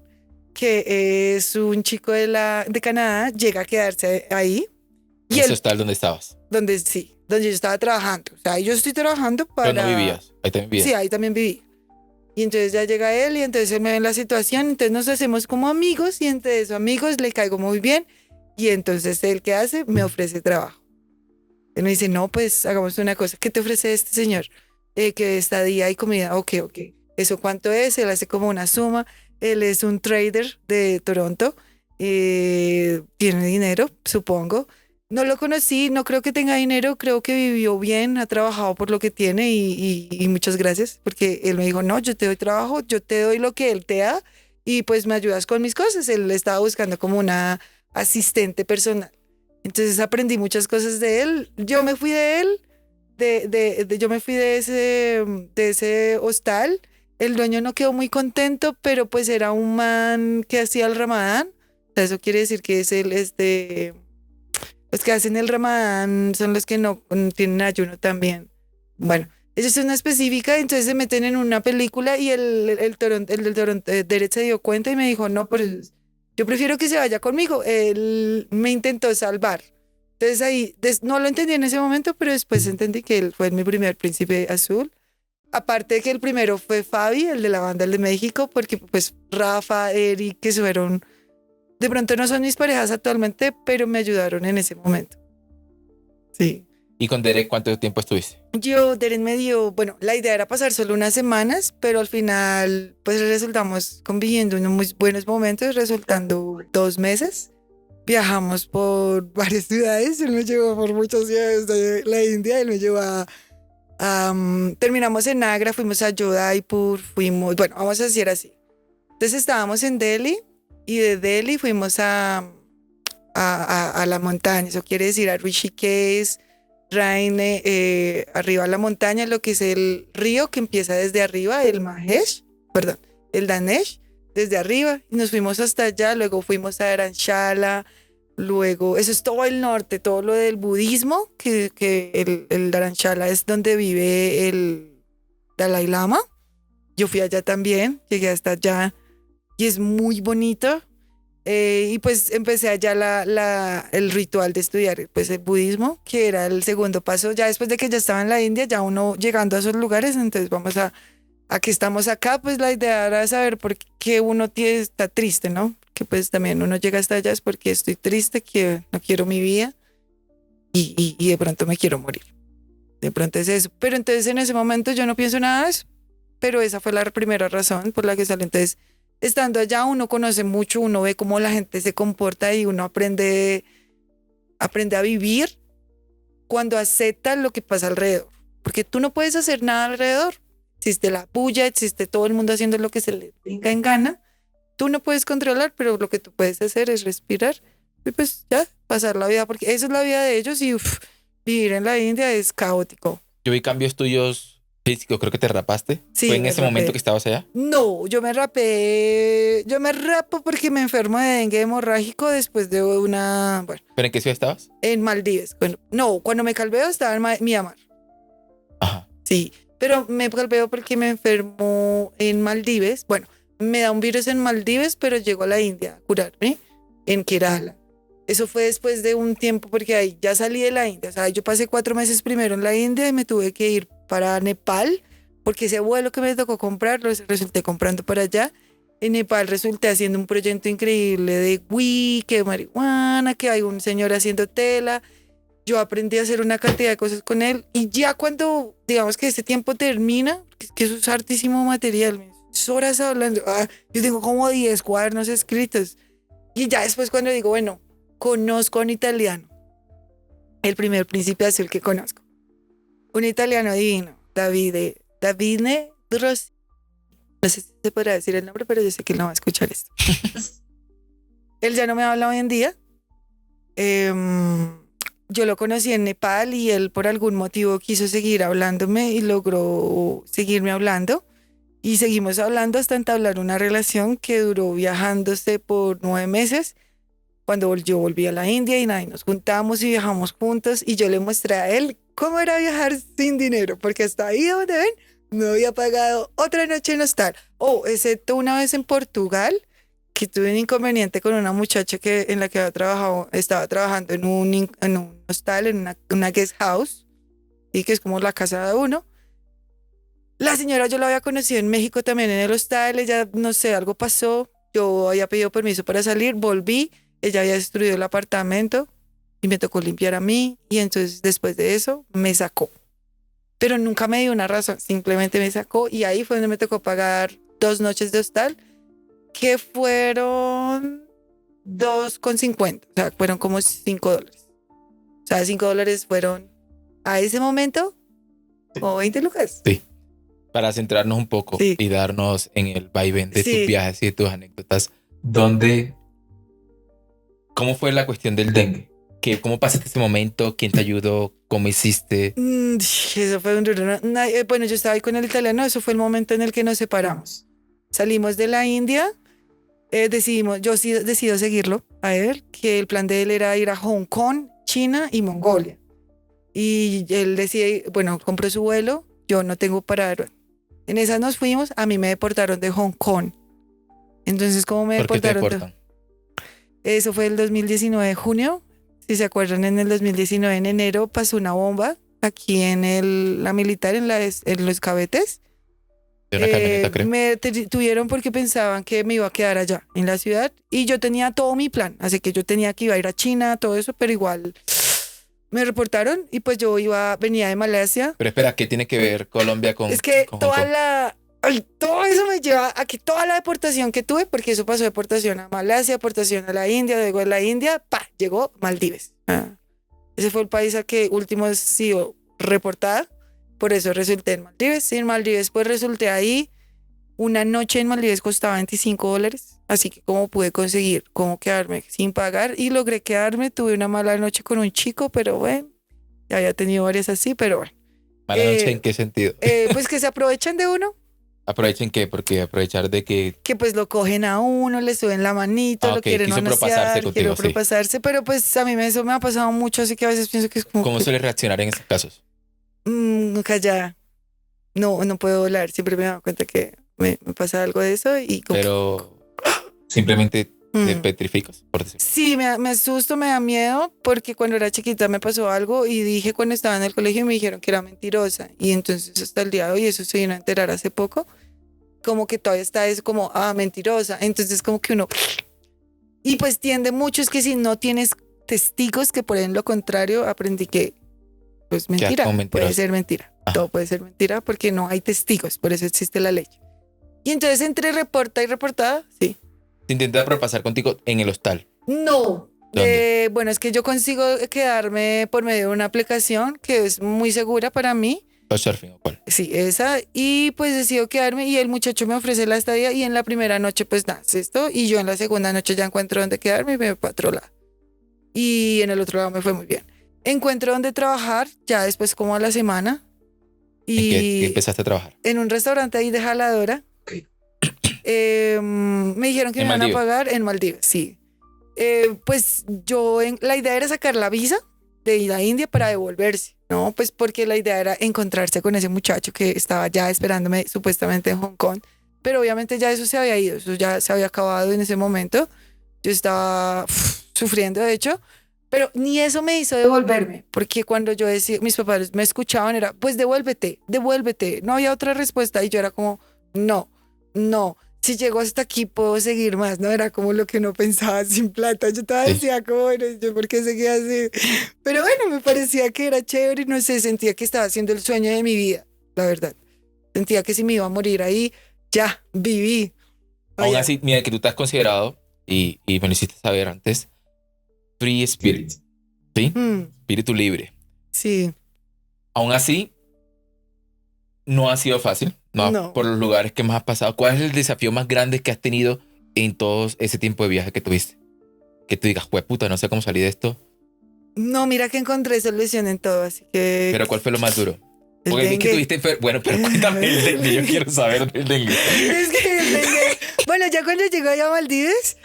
que es un chico de Canadá, llega a quedarse ahí. Y Eso él, está donde estabas. donde yo estaba trabajando. O sea, yo estoy trabajando Pero no para... vivías. Ahí también vivías. Sí, ahí también viví. Y entonces ya llega él y entonces él me ve en la situación, entonces nos hacemos como amigos y entre esos amigos le caigo muy bien y entonces él, ¿qué hace? Me ofrece trabajo. Él me dice, no, pues hagamos una cosa, ¿qué te ofrece este señor? Que estadía y comida, ok. ¿Eso cuánto es? Él hace como una suma, él es un trader de Toronto, tiene dinero, supongo. No lo conocí, no creo que tenga dinero, creo que vivió bien, ha trabajado por lo que tiene y muchas gracias, porque él me dijo, no, yo te doy trabajo, yo te doy lo que él te da y pues me ayudas con mis cosas. Él estaba buscando como una asistente personal. Entonces aprendí muchas cosas de él. Yo me fui de él, yo me fui de ese hostal. El dueño no quedó muy contento, pero pues era un man que hacía el Ramadán. O sea, eso quiere decir que es él, los que hacen el Ramadán son los que no tienen ayuno también. Bueno, ellos es una específica, entonces se meten en una película y el del Toronto, Derek se dio cuenta y me dijo, no, pues yo prefiero que se vaya conmigo. Él me intentó salvar. Entonces ahí, no lo entendí en ese momento, pero después entendí que él fue mi primer príncipe azul. Aparte de que el primero fue Fabi, el de la banda, el de México, porque pues Rafa, Eric, que fueron, de pronto no son mis parejas actualmente, pero me ayudaron en ese momento. Sí. ¿Y con Derek cuánto tiempo estuviste? Derek me dio, bueno, la idea era pasar solo unas semanas, pero al final pues resultamos conviviendo en muy buenos momentos, resultando 2 meses. Viajamos por varias ciudades, él me llevó por muchas ciudades de la India, él me llevó terminamos en Agra, fuimos a Jodhpur, bueno, vamos a decir así. Entonces estábamos en Delhi y de Delhi fuimos a la montaña, eso quiere decir a Rishikesh, Raine, arriba a la montaña, lo que es el río que empieza desde arriba, el Danesh, desde arriba, y nos fuimos hasta allá, luego fuimos a Dharamshala, Luego, eso es todo el norte, todo lo del budismo, que el Dharamshala es donde vive el Dalai Lama. Yo fui allá también, llegué hasta allá y es muy bonito. Y pues empecé allá el ritual de estudiar pues el budismo, que era el segundo paso. Ya después de que ya estaba en la India, ya uno llegando a esos lugares, entonces vamos a que estamos acá, pues la idea era saber por qué uno está triste, ¿no? Que pues también uno llega hasta allá es porque estoy triste, que no quiero mi vida y de pronto me quiero morir. De pronto es eso. Pero entonces en ese momento yo no pienso nada de eso, pero esa fue la primera razón por la que salió. Entonces, estando allá uno conoce mucho, uno ve cómo la gente se comporta y uno aprende a vivir cuando acepta lo que pasa alrededor. Porque tú no puedes hacer nada alrededor. Existe la bulla, existe todo el mundo haciendo lo que se le tenga en gana. Tú no puedes controlar, pero lo que tú puedes hacer es respirar y pues ya, pasar la vida, porque esa es la vida de ellos y vivir en la India es caótico. Yo vi cambios tuyos físicos, creo que te rapaste. Sí, ¿Fue en me ese rapé. momento que estabas allá? No, yo me rapo porque me enfermo de dengue hemorrágico después de bueno, ¿Pero en qué ciudad estabas? en Maldivas. Bueno, no, cuando me calveo estaba en Myanmar. Ajá. Sí, pero me calveo porque me enfermo en Maldivas. Bueno, me da un virus en Maldivas, pero llego a la India a curarme en Kerala. Eso fue después de un tiempo porque ahí ya salí de la India. O sea, yo pasé 4 meses primero en la India y me tuve que ir para Nepal porque ese vuelo que me tocó comprar lo resulté comprando para allá. En Nepal resulté haciendo un proyecto increíble de weed, que marihuana, que hay un señor haciendo tela. Yo aprendí a hacer una cantidad de cosas con él y ya cuando, digamos que este tiempo termina, que eso es hartísimo material, horas hablando, yo tengo como 10 cuadernos escritos y ya después cuando digo, bueno, conozco a un italiano, el primer príncipe azul que conozco, un italiano divino, Davide Rossi, no sé si se podrá decir el nombre, pero yo sé que él no va a escuchar esto. Él ya no me habla hoy en día. Yo lo conocí en Nepal y él por algún motivo quiso seguir hablándome y logró seguirme hablando. Y seguimos hablando hasta entablar una relación que duró viajándose por 9 meses. Cuando yo volví a la India y nos juntamos y viajamos juntos y yo le mostré a él cómo era viajar sin dinero, porque hasta ahí donde ven no había pagado otra noche en hostal. Excepto una vez en Portugal, que tuve un inconveniente con una muchacha en la que estaba trabajando en un hostal, en una guest house, y que es como la casa de uno. La señora yo la había conocido en México también en el hostal, ella, no sé, algo pasó, yo había pedido permiso para salir, volví, ella había destruido el apartamento y me tocó limpiar a mí y entonces después de eso me sacó. Pero nunca me dio una razón, simplemente me sacó y ahí fue donde me tocó pagar 2 noches de hostal, que fueron $2.50, o sea, fueron como $5. O sea, $5 fueron a ese momento como 20 lucas. Sí. Para centrarnos un poco y darnos en el vaivén de tus viajes y de tus anécdotas, ¿cómo fue la cuestión del dengue? ¿Cómo pasaste ese momento? ¿Quién te ayudó? ¿Cómo hiciste? Eso fue bueno, yo estaba ahí con el italiano, eso fue el momento en el que nos separamos. Salimos de la India, yo sí decido seguirlo a él, que el plan de él era ir a Hong Kong, China y Mongolia. Y él decide, bueno, compró su vuelo, yo no tengo para... En esas nos fuimos, a mí me deportaron de Hong Kong. Entonces, ¿cómo me deportaron? ¿Por qué te deportan? Eso fue el 2019 de junio. Si se acuerdan, en el 2019 en enero pasó una bomba aquí en la militar, en los Cabetes. De una camioneta, creo. Me tuvieron porque pensaban que me iba a quedar allá en la ciudad y yo tenía todo mi plan, así que yo tenía que iba a ir a China, todo eso, pero igual me reportaron y pues yo venía de Malasia. Pero espera, ¿qué tiene que ver Colombia con Es que con todo eso me lleva a que toda la deportación que tuve, porque eso pasó deportación a Malasia, deportación a la India, luego en la India, llegó Maldivas. Ese fue el país al que último he sido reportada, por eso resulté en Maldivas. Y en Maldivas pues resulté ahí, una noche en Maldivas costaba $25, así que como pude conseguir cómo quedarme sin pagar y logré quedarme, tuve una mala noche con un chico, pero bueno, ya había tenido varias así, pero bueno. ¿Mala noche en qué sentido? Pues que se aprovechan de uno. ¿Aprovechen qué? Porque aprovechar de que... Que pues lo cogen a uno, le suben la manito, lo Ok, quieren quiso propasarse manosear, contigo, quieren sí. propasarse, pero pues a mí eso me ha pasado mucho, así que a veces pienso que es como ¿Cómo que, suele reaccionar en esos casos? callada. No, no puedo hablar, siempre me he dado cuenta que me pasa algo de eso y como que, Pero simplemente te mm. petrificas, por decirlo. Sí, me asusto, me da miedo, porque cuando era chiquita me pasó algo y dije cuando estaba en el colegio y me dijeron que era mentirosa. Y entonces hasta el día de hoy, eso se vino a enterar hace poco, como que todavía está eso como, mentirosa. Entonces como que uno, y pues tiende mucho, es que si no tienes testigos que prueben lo contrario, aprendí que, pues Quedas mentira, como puede mentiroso. ser mentira. Ajá. Todo puede ser mentira porque no hay testigos, por eso existe la ley. Y entonces entre reporta y reportada, sí. Te intenta propasar contigo en el hostal. No. ¿Dónde? Bueno, es que yo consigo quedarme por medio de una aplicación que es muy segura para mí. ¿Couchsurfing o cuál? Sí, esa. Y pues decido quedarme y el muchacho me ofrece la estadía y en la primera noche pues nada, es esto. Y yo en la segunda noche ya encuentro dónde quedarme y me voy para otro lado. Y en el otro lado me fue muy bien. Encuentro dónde trabajar ya después como a la semana. ¿En qué Y empezaste a trabajar? en un restaurante ahí de jaladora. Me dijeron que ¿En me iban a Maldivas? pagar en Maldivas, sí. Pues la idea era sacar la visa de ir a India para devolverse, ¿no? Pues porque la idea era encontrarse con ese muchacho que estaba ya esperándome supuestamente en Hong Kong, pero obviamente ya eso se había ido, eso ya se había acabado en ese momento. Yo estaba sufriendo, de hecho, pero ni eso me hizo devolverme, porque cuando yo decía, mis papás me escuchaban, era, pues devuélvete, devuélvete, no había otra respuesta y yo era como, no, no. Si llego hasta aquí puedo seguir más, ¿no? Era como lo que uno pensaba sin plata. Yo todavía Sí. decía, como, bueno, ¿yo por qué seguía así? Pero bueno, me parecía que era chévere y no sé, sentía que estaba haciendo el sueño de mi vida, la verdad. Sentía que si me iba a morir ahí, ya, viví. Aún Vaya. así, mira que tú te has considerado, y me lo hiciste saber antes, free spirit. ¿Sí? Espíritu libre. Sí, Aún así, no ha sido fácil, ¿no? no. Por los lugares que más has pasado. ¿Cuál es el desafío más grande que has tenido en todo ese tiempo de viaje que tuviste? Que tú digas, puta, no sé cómo salir de esto. No, mira que encontré solución en todo, así que Pero ¿cuál fue lo más duro? el Porque vi que dengue. tuviste... Bueno, pero cuéntame el dengue. Yo quiero saber del dengue. Es que el dengue. Bueno, ya cuando llego allá a Maldives,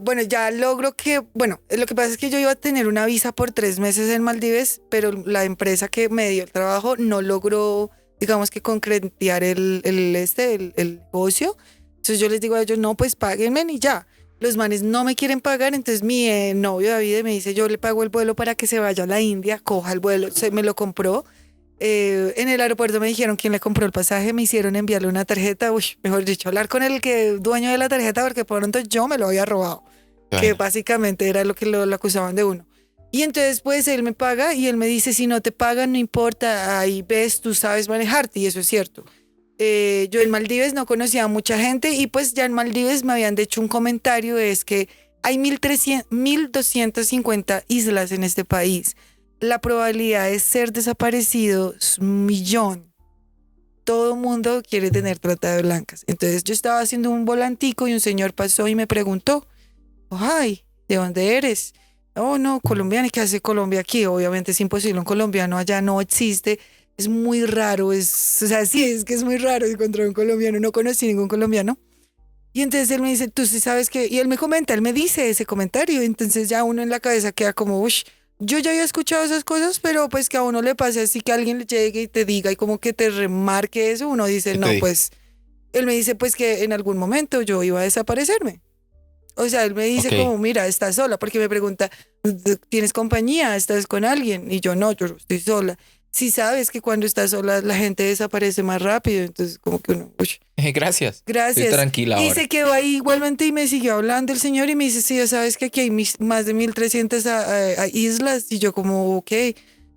bueno, ya logro que, bueno, lo que pasa es que yo iba a tener una visa por 3 meses en Maldives, pero la empresa que me dio el trabajo no logró, digamos que concretar el negocio. Entonces yo les digo a ellos, no, pues páguenme y ya. Los manes no me quieren pagar, entonces mi novio David me dice, yo le pago el vuelo para que se vaya a la India, coja el vuelo, se me lo compró. En el aeropuerto me dijeron quién le compró el pasaje, me hicieron enviarle una tarjeta, mejor dicho, hablar con el dueño de la tarjeta porque por pronto yo me lo había robado, que Bueno, básicamente era lo que lo acusaban de uno. Y entonces pues él me paga y él me dice, si no te pagan no importa, ahí ves, tú sabes manejarte y eso es cierto. Yo en Maldives no conocía a mucha gente y pues ya en Maldives me habían hecho un comentario, es que hay 1.250 islas en este país. La probabilidad de ser desaparecido es 1.000.000. Todo mundo quiere tener trata de blancas. Entonces yo estaba haciendo un volantico y un señor pasó y me preguntó, ay, ¿de dónde eres? Oh, no, colombiano. ¿Y qué hace Colombia aquí? Obviamente es imposible, un colombiano allá no existe. Es muy raro, o sea, sí, es que es muy raro encontrar un colombiano. No conocí ningún colombiano. Y entonces él me dice, tú sí sabes que, y él me comenta, él me dice ese comentario. Entonces ya uno en la cabeza queda como, uff, yo ya había escuchado esas cosas, pero pues que a uno le pase así, que alguien le llegue y te diga y como que te remarque eso, uno dice, ¿qué te no, dijo? pues, él me dice pues que en algún momento yo iba a desaparecerme. O sea, él me dice Ok. como, mira, estás sola, porque me pregunta, ¿tienes compañía? ¿Estás con alguien? Y yo, no, yo estoy sola. Si sabes que cuando estás sola la gente desaparece más rápido, entonces como que uno, uy, Gracias. Estoy gracias. tranquila Y ahora. se quedó ahí igualmente y me siguió hablando el señor y me dice, sí, ya sabes que aquí hay más de 1.300 islas. Y yo como, ok.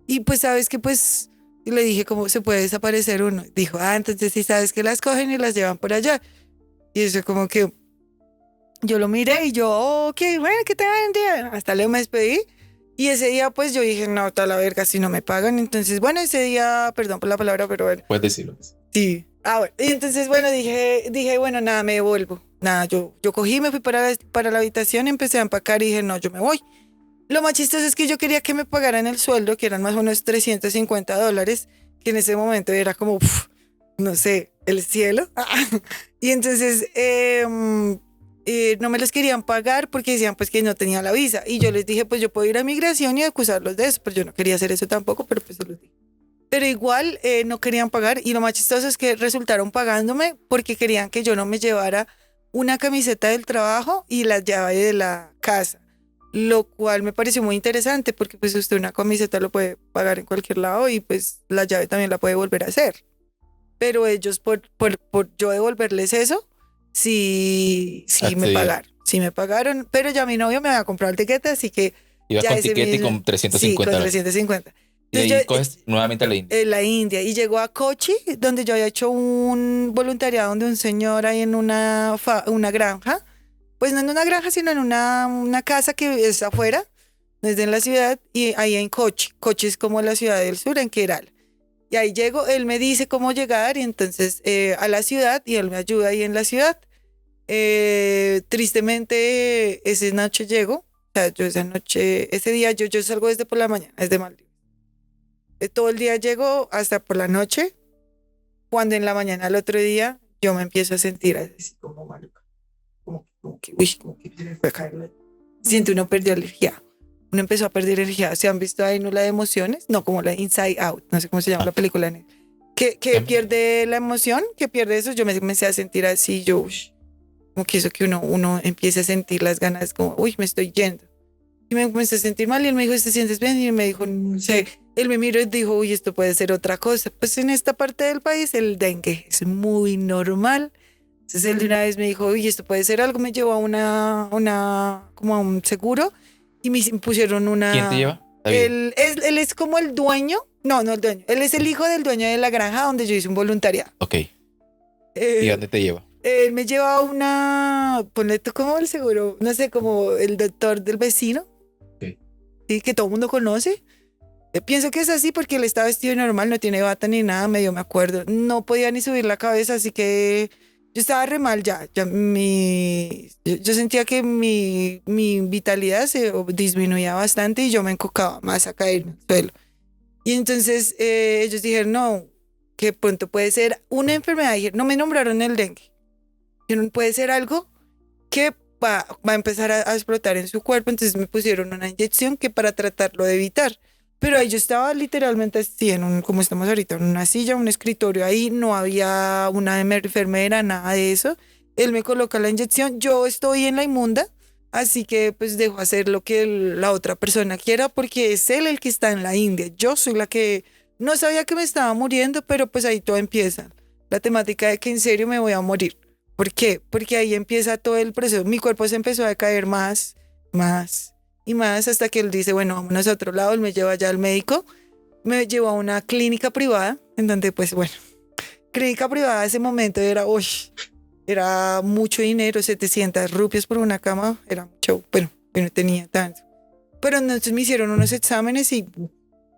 Y pues sabes que pues le dije como se puede desaparecer uno. Dijo, entonces sí sabes que las cogen y las llevan por allá. Y eso como que yo lo miré y yo, ok, bueno, ¿qué tal el día? Hasta luego me despedí. Y ese día pues yo dije, no, toda la verga, si no me pagan. Entonces, bueno, ese día, perdón por la palabra, pero bueno. Puedes decirlo. Sí. Bueno. Y entonces, bueno, dije, bueno, nada, me devuelvo. Nada, yo cogí, me fui para la habitación, empecé a empacar y dije, no, yo me voy. Lo más chistoso es que yo quería que me pagaran el sueldo, que eran más o menos $350, que en ese momento era como, no sé, el cielo. Y entonces no me los querían pagar porque decían pues que no tenía la visa. Y yo les dije, pues yo puedo ir a migración y acusarlos de eso, pero yo no quería hacer eso tampoco, pero pues se los dije. Pero igual no querían pagar y lo más chistoso es que resultaron pagándome porque querían que yo no me llevara una camiseta del trabajo y la llave de la casa, lo cual me pareció muy interesante porque pues usted una camiseta lo puede pagar en cualquier lado y pues la llave también la puede volver a hacer. Pero ellos por yo devolverles eso, Accedieron. sí me pagaron, pero ya mi novio me había comprado el tiquete, así que Ibas ya con ese tiquete y mismo, con sí, con 350 dólares. 350. Y de Entonces ahí yo, coges nuevamente a la India. la India y llegó a Kochi, donde yo había hecho un voluntariado donde un señor ahí en una granja, pues no en una granja, sino en una casa que es afuera, no es en la ciudad, y ahí en Kochi. Kochi es como la ciudad del sur, en Kerala. Y ahí llego, él me dice cómo llegar y entonces a la ciudad y él me ayuda ahí en la ciudad. Tristemente, esa noche llego, o sea, yo esa noche, ese día yo salgo desde por la mañana, desde Maldivas. Todo el día llego hasta por la noche, cuando en la mañana al otro día yo me empiezo a sentir así como maluca, como que se me fue a caer siente uno perdió energía. Uno empezó a perder energía. ¿Se han visto ahí no la de emociones? No, como la Inside Out, no sé cómo se llama la película. Que pierde la emoción, que pierde eso. Yo me comencé a sentir así, yo, como que eso que uno empieza a sentir las ganas, como, uy, me estoy yendo. Y me comencé a sentir mal y él me dijo, ¿te sientes bien? Y me dijo, no sé. Él me miró y dijo, uy, esto puede ser otra cosa. Pues en esta parte del país el dengue es muy normal. Entonces él de una vez me dijo, uy, esto puede ser algo. Me llevó a como a un seguro y me pusieron ¿Quién te una... lleva? David. Él es como el dueño, no el dueño, él es el hijo del dueño de la granja donde yo hice un voluntariado. Ok. ¿Y Eh, dónde te lleva? él me lleva a ponle tú como el seguro, no sé, como el doctor del vecino, Ok. sí, que todo el mundo conoce. Pienso que es así porque él está vestido normal, no tiene bata ni nada, medio me acuerdo. No podía ni subir la cabeza, así que yo estaba re mal ya. Yo sentía que mi vitalidad se disminuía bastante y yo me encocaba más a caerme al suelo. Y entonces ellos dijeron, no, que pronto puede ser una enfermedad. Dijeron, no me nombraron el dengue. Dijeron, puede ser algo que va a empezar a explotar en su cuerpo. Entonces me pusieron una inyección que para tratarlo de evitar. Pero ahí yo estaba literalmente así, como estamos ahorita, en una silla, un escritorio ahí, no había una enfermera, nada de eso. Él me coloca la inyección, yo estoy en la inmunda, así que pues dejo hacer lo que la otra persona quiera porque es él el que está en la India. Yo soy la que no sabía que me estaba muriendo, pero pues ahí todo empieza. La temática de que en serio me voy a morir. ¿Por qué? Porque ahí empieza todo el proceso. Mi cuerpo se empezó a decaer más y más hasta que él dice, bueno, vámonos a otro lado. Él me lleva ya al médico, me llevó a una clínica privada, en donde pues bueno, clínica privada ese momento era, uy, era mucho dinero, 700 rupias por una cama, era mucho, bueno, yo no tenía tanto. Pero entonces me hicieron unos exámenes y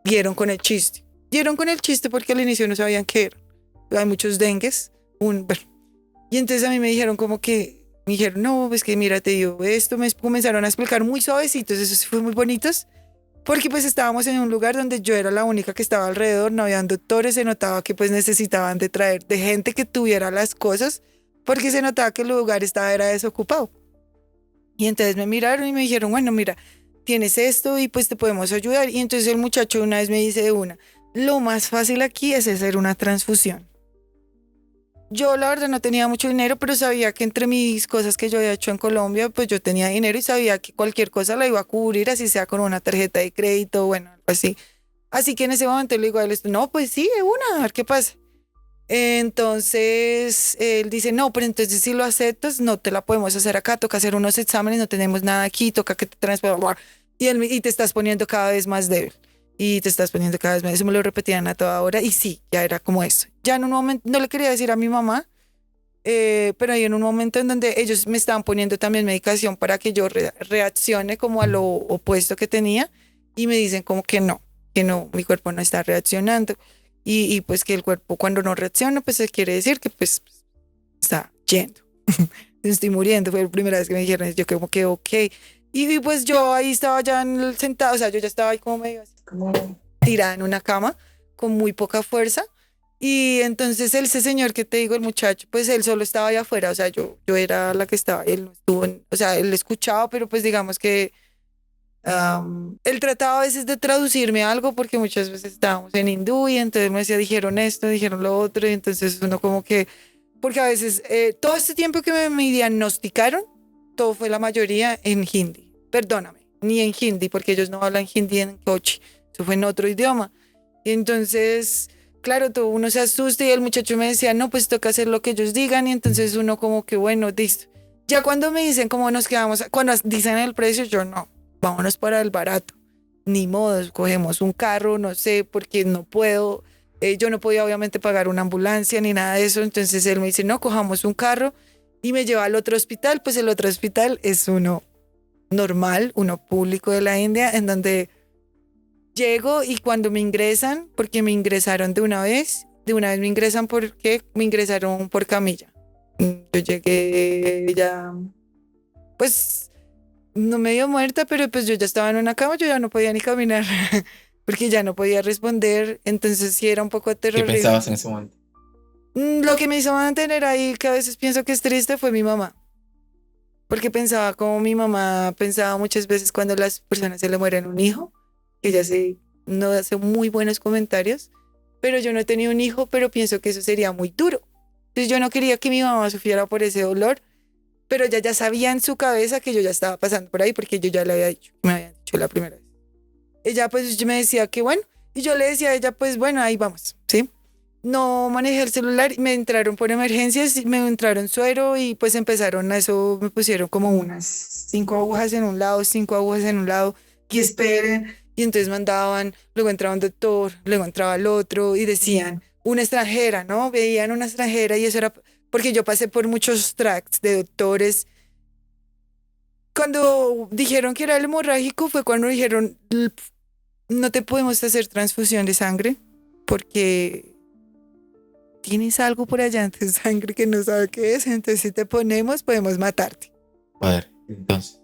dieron con el chiste. Dieron con el chiste porque al inicio no sabían qué era. Hay muchos dengues, bueno. Y entonces a mí me dijeron como que, me dijeron, no, pues que mira, te digo esto, me comenzaron a explicar muy suavecitos, eso sí fue muy bonitos, porque pues estábamos en un lugar donde yo era la única que estaba alrededor, no habían doctores, se notaba que pues necesitaban de traer de gente que tuviera las cosas, porque se notaba que el lugar era desocupado. Y entonces me miraron y me dijeron, bueno, mira, tienes esto y pues te podemos ayudar. Y entonces el muchacho una vez me dice de una, lo más fácil aquí es hacer una transfusión. Yo la verdad no tenía mucho dinero, pero sabía que entre mis cosas que yo había hecho en Colombia, pues yo tenía dinero y sabía que cualquier cosa la iba a cubrir, así sea con una tarjeta de crédito, bueno, algo así. Así que en ese momento le digo a él, no, pues sí, de una, a ver qué pasa. Entonces él dice, no, pero entonces si lo aceptas, no te la podemos hacer acá, toca hacer unos exámenes, no tenemos nada aquí, toca que te transportes. Y te estás poniendo cada vez más débil. Y te estás poniendo cada vez más. Eso me lo repetían a toda hora. Y sí, ya era como eso. Ya en un momento, no le quería decir a mi mamá, pero hay en un momento en donde ellos me estaban poniendo también medicación para que yo reaccione como a lo opuesto que tenía. Y me dicen como que no, mi cuerpo no está reaccionando. Y pues que el cuerpo cuando no reacciona, pues se quiere decir que pues está yendo. Estoy muriendo. Fue la primera vez que me dijeron, yo como que ok. Y pues yo ahí estaba ya sentado, o sea, yo ya estaba ahí como medio así, como tirada en una cama, con muy poca fuerza. Y entonces ese señor que te digo, el muchacho, pues él solo estaba allá afuera, o sea, yo era la que estaba, él no estuvo, o sea, él escuchaba, pero pues digamos que él trataba a veces de traducirme algo porque muchas veces estábamos en hindú y entonces me decía, dijeron esto, dijeron lo otro, y entonces uno como que, porque a veces, todo este tiempo que me diagnosticaron, todo fue la mayoría en hindi, perdóname, ni en hindi, porque ellos no hablan hindi en Kochi, eso fue en otro idioma. Y entonces, claro, todo uno se asusta y el muchacho me decía, no, pues toca hacer lo que ellos digan y entonces uno como que, bueno, listo. Ya cuando me dicen cómo nos quedamos, cuando dicen el precio, yo no, vámonos para el barato. Ni modo, cogemos un carro, no sé, porque no puedo, yo no podía obviamente pagar una ambulancia ni nada de eso, entonces él me dice, no, cojamos un carro y me lleva al otro hospital, pues el otro hospital es uno normal, uno público de la India, en donde llego y cuando me ingresan, porque me ingresaron de una vez me ingresan porque me ingresaron por camilla. Yo llegué ya, pues no medio muerta, pero pues yo ya estaba en una cama, yo ya no podía ni caminar, porque ya no podía responder, entonces sí era un poco ¿Qué terrorífico. pensabas en ese momento? Lo que me hizo mantener ahí, que a veces pienso que es triste, fue mi mamá. Porque pensaba como mi mamá pensaba muchas veces cuando las personas se le mueren un hijo, que ella no hace muy buenos comentarios, pero yo no tenía un hijo, pero pienso que eso sería muy duro. Entonces yo no quería que mi mamá sufriera por ese dolor, pero ella ya sabía en su cabeza que yo ya estaba pasando por ahí porque yo ya le había dicho, me habían dicho la primera vez. Ella pues yo me decía que bueno, y yo le decía a ella pues bueno, ahí vamos, ¿sí? No manejé el celular, me entraron por emergencias, me entraron suero y pues empezaron a eso, me pusieron como unas 5 agujas en un lado, 5 agujas en un lado, y esperen, y entonces mandaban, luego entraba un doctor, luego entraba el otro y decían, una extranjera, ¿no? Veían una extranjera y eso era, porque yo pasé por muchos tracks de doctores. Cuando dijeron que era el hemorrágico fue cuando dijeron, no te podemos hacer transfusión de sangre porque tienes algo por allá en tu sangre que no sabe qué es, entonces si te ponemos podemos matarte. Joder, entonces.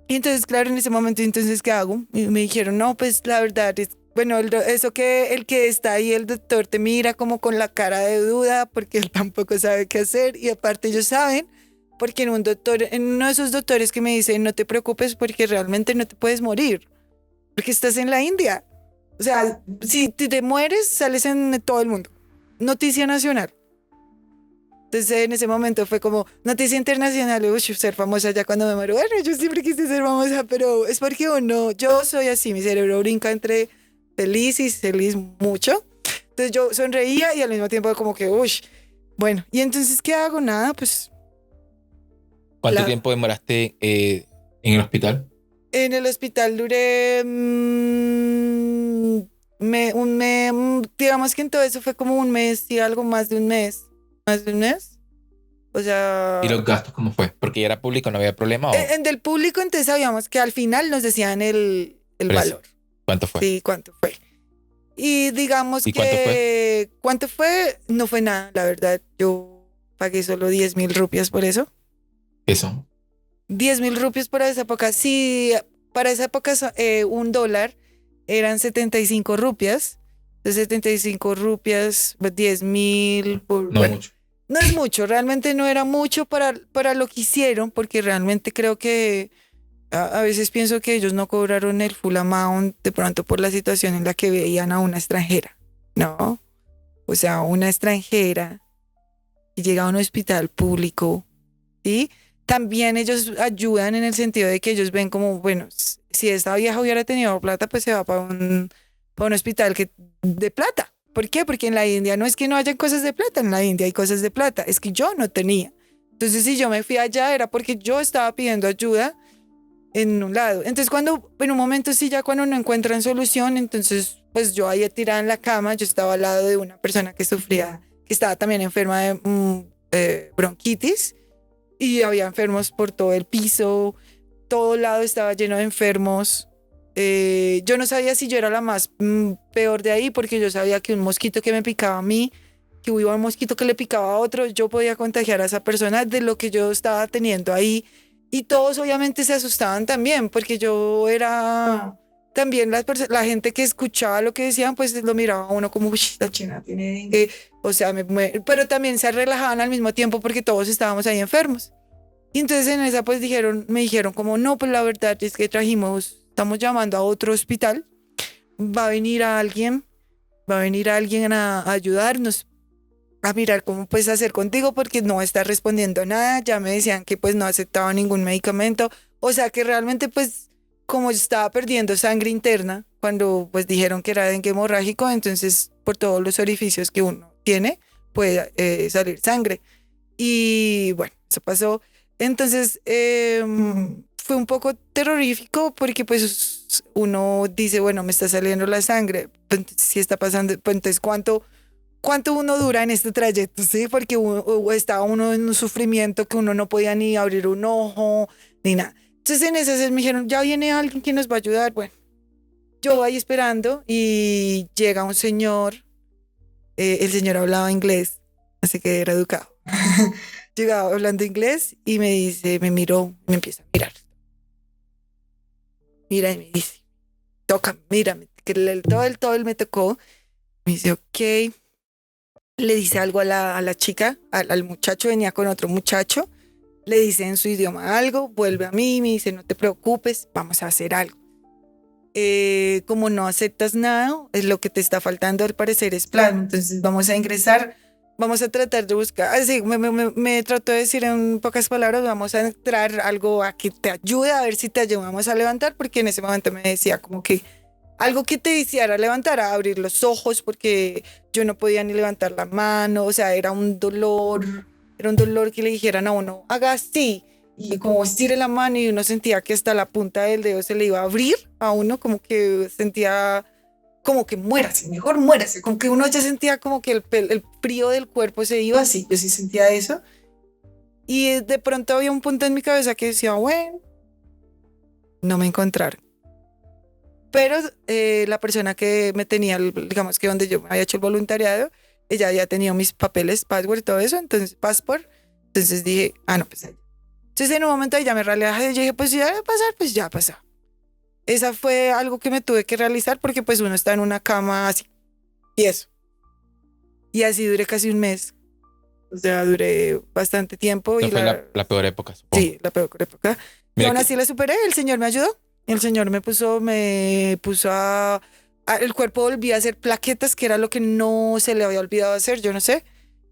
Y entonces, claro, en ese momento, entonces, ¿qué hago? Y me dijeron, no, pues la verdad es, bueno, eso que el que está ahí, el doctor, te mira como con la cara de duda porque él tampoco sabe qué hacer y aparte ellos saben, porque en uno de esos doctores que me dicen, no te preocupes porque realmente no te puedes morir, porque estás en la India. O sea, si te mueres, sales en todo el mundo. Noticia nacional. Entonces en ese momento fue como noticia internacional, uy, ser famosa ya cuando me muero. Bueno, yo siempre quise ser famosa, pero es porque uno, yo soy así, mi cerebro brinca entre feliz y feliz mucho. Entonces yo sonreía y al mismo tiempo como que, uy, bueno, y entonces, ¿qué hago? Nada, pues ¿Cuánto tiempo demoraste en el hospital? en el hospital duré digamos que en todo eso fue como un mes y algo más de un mes. ¿Más de un mes? O ¿Y sea, los gastos cómo fue? ¿Porque ya era público, no había problema o en del público entonces sabíamos que al final nos decían el precio? valor. ¿Cuánto fue? Sí, cuánto fue. Y digamos ¿Y cuánto fue? que cuánto fue, no fue nada, la verdad. Yo pagué solo 10,000 rupias por eso. Eso. 10,000 rupias para esa época. Sí, para esa época un dólar eran 75 rupias. De 75 rupias, 10,000, No bueno, mucho. no es mucho, realmente no era mucho para lo que hicieron, porque realmente creo que a veces pienso que ellos no cobraron el full amount de pronto por la situación en la que veían a una extranjera, ¿no? O sea, una extranjera y llega a un hospital público, ¿sí? También ellos ayudan en el sentido de que ellos ven como, bueno, si esta vieja hubiera tenido plata, pues se va para un hospital de plata. ¿Por qué? Porque en la India no es que no haya cosas de plata, en la India hay cosas de plata, es que yo no tenía. Entonces, si yo me fui allá era porque yo estaba pidiendo ayuda en un lado. Entonces, cuando, en un momento sí, ya cuando no encuentran solución, entonces, pues yo ahí tirada en la cama, yo estaba al lado de una persona que sufría, que estaba también enferma de bronquitis y había enfermos por todo el piso, todo lado estaba lleno de enfermos. Yo no sabía si yo era la más peor de ahí porque yo sabía que un mosquito que me picaba a mí, que hubo un mosquito que le picaba a otro, yo podía contagiar a esa persona de lo que yo estaba teniendo ahí. Y todos obviamente se asustaban también porque yo era, también la gente que escuchaba lo que decían, pues lo miraba a uno como, uy, la china tiene dengue, o sea, pero también se relajaban al mismo tiempo porque todos estábamos ahí enfermos. Y entonces en esa pues me dijeron como, no, pues la verdad es que estamos llamando a otro hospital, va a venir alguien, va a venir alguien a ayudarnos a mirar cómo puedes hacer contigo porque no está respondiendo nada, ya me decían que pues no aceptaba ningún medicamento, o sea que realmente pues como yo estaba perdiendo sangre interna, cuando pues dijeron que era dengue hemorrágico, entonces por todos los orificios que uno tiene puede salir sangre. Y bueno, eso pasó. Entonces fue un poco terrorífico porque pues uno dice, bueno, me está saliendo la sangre, pues, si está pasando, pues entonces cuánto uno dura en este trayecto, ¿sí? Porque estaba uno en un sufrimiento que uno no podía ni abrir un ojo, ni nada. Entonces en ese me dijeron, ya viene alguien que nos va a ayudar. Bueno, yo ahí esperando y llega un señor, el señor hablaba inglés, así que era educado. Llegaba hablando inglés y me dice, me miró, me empieza a mirar. Mira y me dice, toca, mírame, que todo él me tocó. Me dice, ok. Le dice algo a la chica, al muchacho, venía con otro muchacho, le dice en su idioma algo, vuelve a mí, me dice, no te preocupes, vamos a hacer algo. Como no aceptas nada, es lo que te está faltando al parecer es plasma, entonces vamos a ingresar, vamos a tratar de buscar, así me trató de decir en pocas palabras, vamos a entrar algo a que te ayude, a ver si te ayudamos a levantar, porque en ese momento me decía como que algo que te hiciera levantar, a abrir los ojos, porque yo no podía ni levantar la mano, o sea, era un dolor que le dijeran a uno, haga así, y como estire la mano y uno sentía que hasta la punta del dedo se le iba a abrir a uno, como que sentía como que muérase, mejor muérase, como que uno ya sentía como que el frío del cuerpo se iba así, yo sí sentía eso. Y de pronto había un punto en mi cabeza que decía, bueno, no me encontraron. Pero la persona que me tenía, digamos que donde yo me había hecho el voluntariado, ella ya tenía mis papeles, password, todo eso, entonces, passport. Entonces dije, no, pues ahí. Entonces en un momento ya me relajé, yo dije, pues si ya va a pasar, pues ya pasó. Esa fue algo que me tuve que realizar porque pues uno está en una cama así, y eso. Y así duré casi un mes. O sea, duré bastante tiempo. Esa Y fue la peor época, supongo. Sí, la peor época. Y Mira aún que así la superé, el Señor me ayudó. El Señor me puso el cuerpo volvía a hacer plaquetas, que era lo que no se le había olvidado hacer, yo no sé.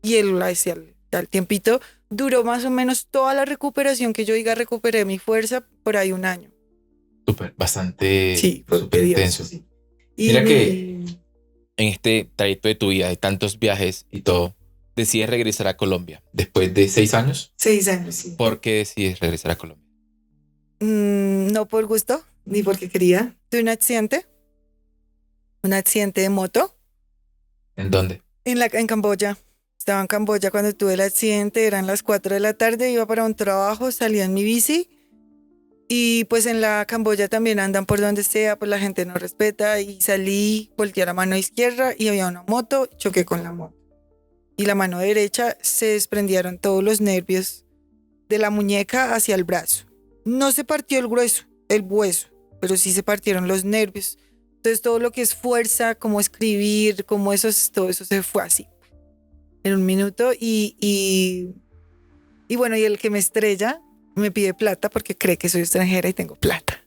Y él la decía al tiempito. Duró más o menos toda la recuperación que yo diga, recuperé mi fuerza por ahí un año. bastante, Sí, fue súper tedioso, intenso. sí. Mira que en este trayecto de tu vida, de tantos viajes y todo, decides regresar a Colombia después de 6 años. 6 años, sí. ¿Por qué decides regresar a Colombia? No por gusto, ni porque quería. Tuve un accidente de moto ¿En dónde? en Camboya. Estaba en Camboya cuando tuve el accidente, eran las 4 de la tarde, iba para un trabajo, salía en mi bici y pues en la Camboya también andan por donde sea, pues la gente no respeta y salí, volteé a la mano izquierda y había una moto, choqué con la moto. Y la mano derecha se desprendieron todos los nervios de la muñeca hacia el brazo. No se partió el grueso, el hueso, pero sí se partieron los nervios. Entonces todo lo que es fuerza, como escribir, como eso, todo eso se fue así en un minuto y bueno, y el que me estrella me pide plata porque cree que soy extranjera y tengo plata.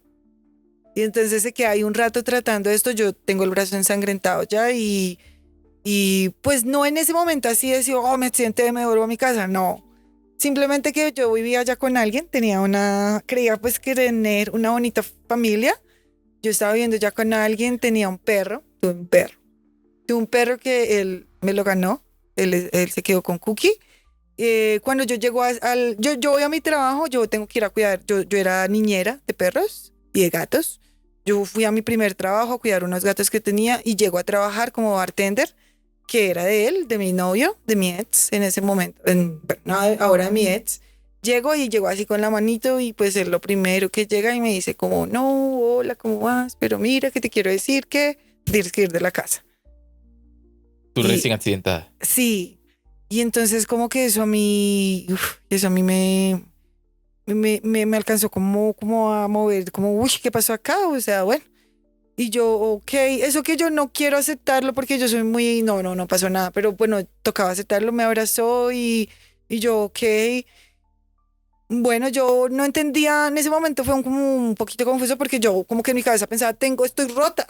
Y entonces se queda ahí un rato tratando esto, yo tengo el brazo ensangrentado ya y pues no en ese momento así decir, oh, me accidenté, me devuelvo a mi casa, no. Simplemente que yo vivía allá con alguien, creía pues que tener una bonita familia. Yo estaba viviendo ya con alguien, tenía un perro, tuve un perro que él me lo ganó, él se quedó con Cookie. Cuando yo llego yo voy a mi trabajo, yo tengo que ir a cuidar, yo era niñera de perros y de gatos. Yo fui a mi primer trabajo a cuidar unos gatos que tenía y llego a trabajar como bartender, que era de él, de mi novio, de mi ex en ese momento, ahora de mi ex. Llego así con la manito y pues es lo primero que llega y me dice como, no, hola, ¿cómo vas? Pero mira que te quiero decir que tienes que ir de la casa. Tú Y recién accidentada. sí, y entonces como que eso a mí me alcanzó como a mover, como, uy, ¿qué pasó acá? O sea, bueno. Y yo, ok, eso que yo no quiero aceptarlo porque yo soy muy, no pasó nada, pero bueno, tocaba aceptarlo, me abrazó y yo, ok. Bueno, yo no entendía, en ese momento fue como un poquito confuso porque yo como que en mi cabeza pensaba, estoy rota,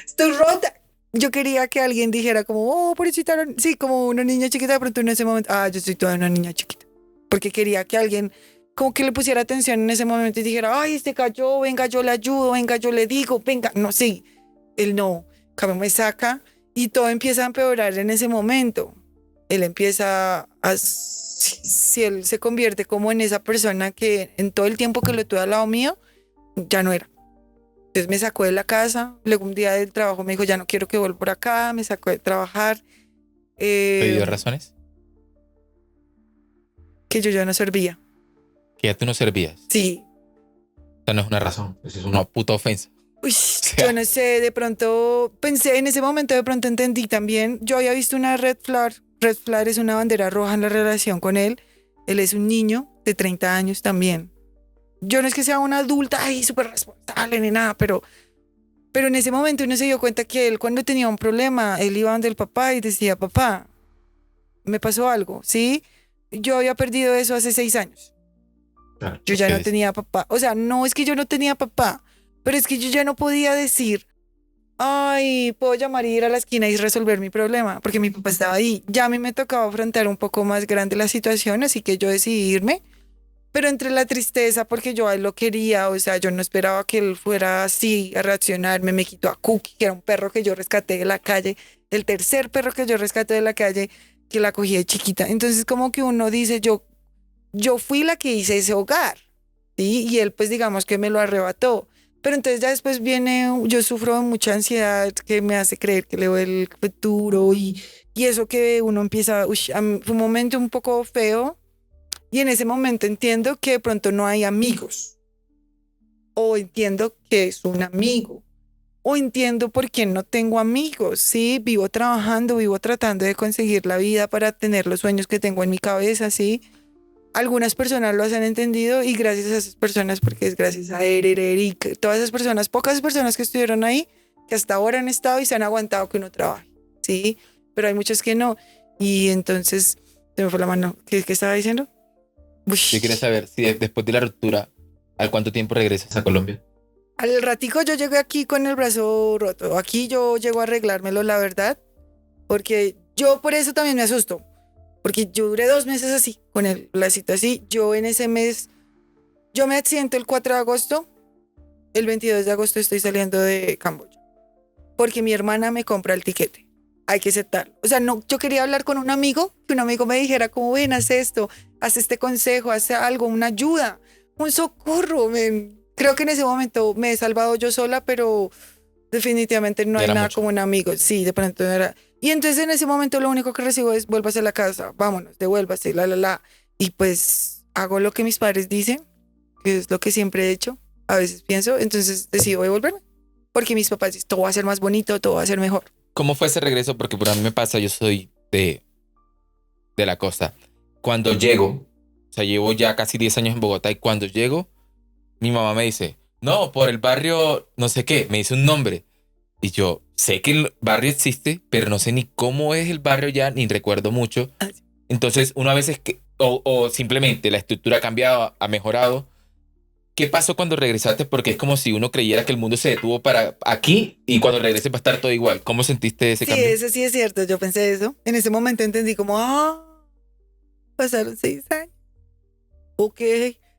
estoy rota. Yo quería que alguien dijera como, oh, pobrecita, sí, como una niña chiquita, de pronto en ese momento, yo soy toda una niña chiquita. Porque quería que alguien como que le pusiera atención en ese momento y dijera, ay, este cayó, venga, yo le ayudo, venga, yo le digo, venga, no, sí, él no, cambio me saca y todo empieza a empeorar en ese momento. Él empieza si él se convierte como en esa persona que en todo el tiempo que lo tuve al lado mío, ya no era. Entonces me sacó de la casa, luego un día del trabajo me dijo, ya no quiero que vuelva por acá, me sacó de trabajar. ¿Te dio eh, razones? que yo ya no servía. Que ya tú no servías. Sí. O sea, no es una razón, eso es una puta ofensa. Uy, O yo sea, no sé, de pronto pensé, en ese momento de pronto entendí también, yo había visto una red flag es una bandera roja en la relación con él. Él es un niño de 30 años también. Yo no es que sea una adulta, ay, súper responsable ni nada, pero en ese momento uno se dio cuenta que él cuando tenía un problema, él iba donde el papá y decía, papá, me pasó algo, ¿sí? Yo había perdido eso hace 6 años. claro, Yo ya no ustedes. tenía papá. O sea, no es que yo no tenía papá, pero es que yo ya no podía decir, ay, puedo llamar y ir a la esquina y resolver mi problema, porque mi papá estaba ahí. Ya a mí me tocaba afrontar un poco más grande la situación, así que yo decidí irme. Pero entre la tristeza, porque yo a él lo quería, o sea, yo no esperaba que él fuera así a reaccionarme. Me quitó a Cookie, que era un perro que yo rescaté de la calle, el tercer perro que yo rescaté de la calle, que la cogí de chiquita. Entonces, como que uno dice, yo fui la que hice ese hogar, ¿sí? Y él, pues, digamos que me lo arrebató. Pero entonces ya después viene, yo sufro de mucha ansiedad que me hace creer que leo el futuro y eso que uno empieza, fue un momento un poco feo y en ese momento entiendo que de pronto no hay amigos o entiendo que es un amigo o entiendo por qué no tengo amigos, ¿sí? Vivo trabajando, vivo tratando de conseguir la vida para tener los sueños que tengo en mi cabeza, ¿sí? Algunas personas lo han entendido y gracias a esas personas, porque es gracias a Eric, todas esas personas, pocas personas que estuvieron ahí, que hasta ahora han estado y se han aguantado que uno trabaje, ¿sí? Pero hay muchos que no. Y entonces, se me fue la mano. ¿Qué estaba diciendo? Yo quería Ush. saber si después de la ruptura, ¿al cuánto tiempo regresas a Colombia? Al ratico yo llegué aquí con el brazo roto. Aquí yo llego a arreglármelo, la verdad, porque yo por eso también me asusto. Porque yo duré 2 meses así, con el lacito así. Yo en ese mes, yo me accidento el 4 de agosto. El 22 de agosto estoy saliendo de Camboya. Porque mi hermana me compra el tiquete. Hay que aceptarlo. O sea, no, yo quería hablar con un amigo, que un amigo me dijera, como ven, haz esto, haz este consejo, haz algo, una ayuda, un socorro. Creo que en ese momento me he salvado yo sola, pero definitivamente no Ya hay era nada mucho. como un amigo. Sí, de pronto no era. Y entonces en ese momento lo único que recibo es, vuélvase a la casa, vámonos, devuélvase, la. Y pues hago lo que mis padres dicen, que es lo que siempre he hecho. A veces pienso, entonces decido devolverme. Porque mis papás dicen, todo va a ser más bonito, todo va a ser mejor. ¿Cómo fue ese regreso? Porque por a mí me pasa, yo soy de la costa. Cuando llego, o sea, llevo ya casi 10 años en Bogotá y cuando llego, mi mamá me dice, no, por el barrio, no sé qué, me dice un nombre. Y yo sé que el barrio existe, pero no sé ni cómo es el barrio ya, ni recuerdo mucho. Entonces, uno a veces, o simplemente la estructura ha cambiado, ha mejorado. ¿Qué pasó cuando regresaste? Porque es como si uno creyera que el mundo se detuvo para aquí y cuando regreses va a estar todo igual. ¿Cómo sentiste ese Sí, cambio? eso sí es cierto, yo pensé eso. En ese momento entendí como, pasaron 6 años. Ok,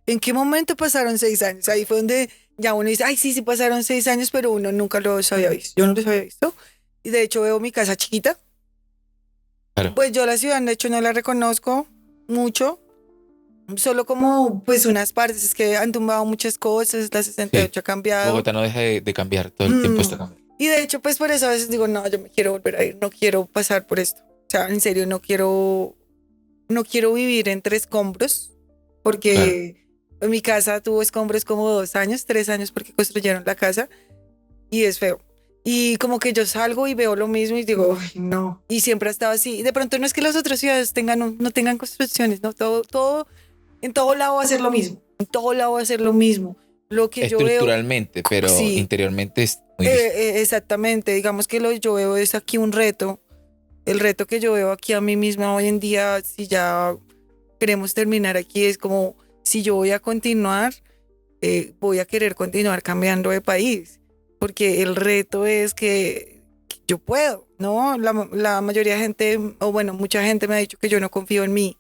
¿en qué momento pasaron 6 años? Ahí fue donde ya uno dice, ay, sí, sí pasaron 6 años, pero uno nunca los había visto. Yo no los había visto. Y de hecho veo mi casa chiquita. Claro. Pues yo la ciudad, de hecho, no la reconozco mucho. Solo como, pues, unas partes. Es que han tumbado muchas cosas, la Sí. 68 ha cambiado. Bogotá no deja de cambiar, todo el tiempo está Mm, cambiando. Y de hecho, pues, por eso a veces digo, no, yo me quiero volver a ir. No quiero pasar por esto. O sea, en serio, no quiero vivir entre escombros. Claro. Porque en mi casa tuvo escombros como 2 años, 3 años, porque construyeron la casa. Y es feo. Y como que yo salgo y veo lo mismo y digo, ay, no. Y siempre ha estado así. Y de pronto no es que las otras ciudades no tengan construcciones, ¿no? En todo lado va a ser lo mismo. En todo lado va a ser lo mismo. Lo que yo veo, Estructuralmente, pero sí, interiormente es muy distinto. exactamente, digamos que lo yo veo es aquí un reto. El reto que yo veo aquí a mí misma hoy en día, si ya queremos terminar aquí, es como si yo voy a continuar, voy a querer continuar cambiando de país, porque el reto es que yo puedo, ¿no? La mayoría de gente, o bueno, mucha gente me ha dicho que yo no confío en mí,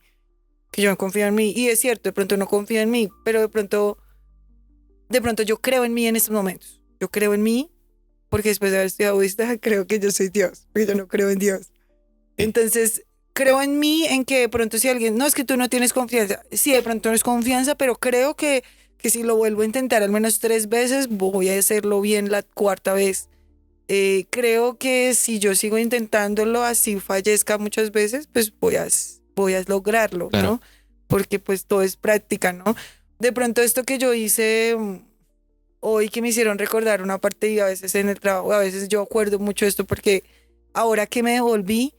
que yo no confío en mí, y es cierto, de pronto no confío en mí, pero de pronto yo creo en mí en estos momentos. Yo creo en mí, porque después de haber estudiado budista, creo que yo soy Dios, porque yo no creo en Dios. Sí. Entonces, creo en mí, en que de pronto si alguien, no es que tú no tienes confianza, sí, de pronto no es confianza, pero creo que si lo vuelvo a intentar al menos 3 veces, voy a hacerlo bien la cuarta vez. Creo que si yo sigo intentándolo, así fallezca muchas veces, pues voy a lograrlo, Claro. ¿no? Porque pues todo es práctica, ¿no? De pronto esto que yo hice hoy que me hicieron recordar una parte y a veces en el trabajo, a veces yo acuerdo mucho esto porque ahora que me devolví,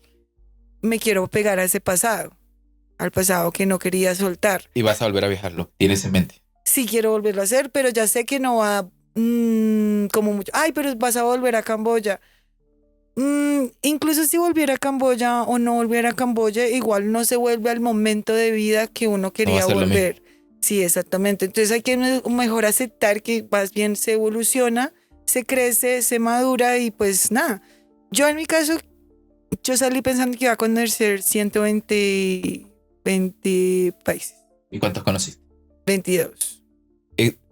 me quiero pegar a ese pasado, al pasado que no quería soltar. Y vas a volver a viajarlo. Tienes en mente. Sí quiero volverlo a hacer, pero ya sé que no va como mucho. Ay, pero vas a volver a Camboya. Incluso si volviera a Camboya o no volviera a Camboya, igual no se vuelve al momento de vida que uno No va a quería ser lo mismo. volver. Sí, exactamente. Entonces hay que mejor aceptar que más bien se evoluciona, se crece, se madura y pues nada. Yo en mi caso, yo salí pensando que iba a conocer 20 países, ¿Y cuántos conociste? 22.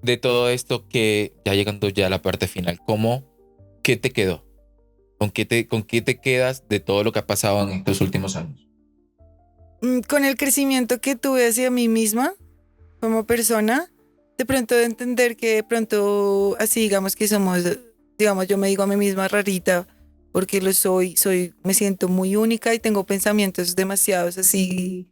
De todo esto que ya llegando ya a la parte final, ¿qué te quedó? ¿Con qué te quedas de todo lo que ha pasado en estos últimos años? Con el crecimiento que tuve hacia mí misma como persona, de pronto de entender que de pronto así digamos que somos, digamos yo me digo a mí misma rarita porque lo me siento muy única y tengo pensamientos demasiados así,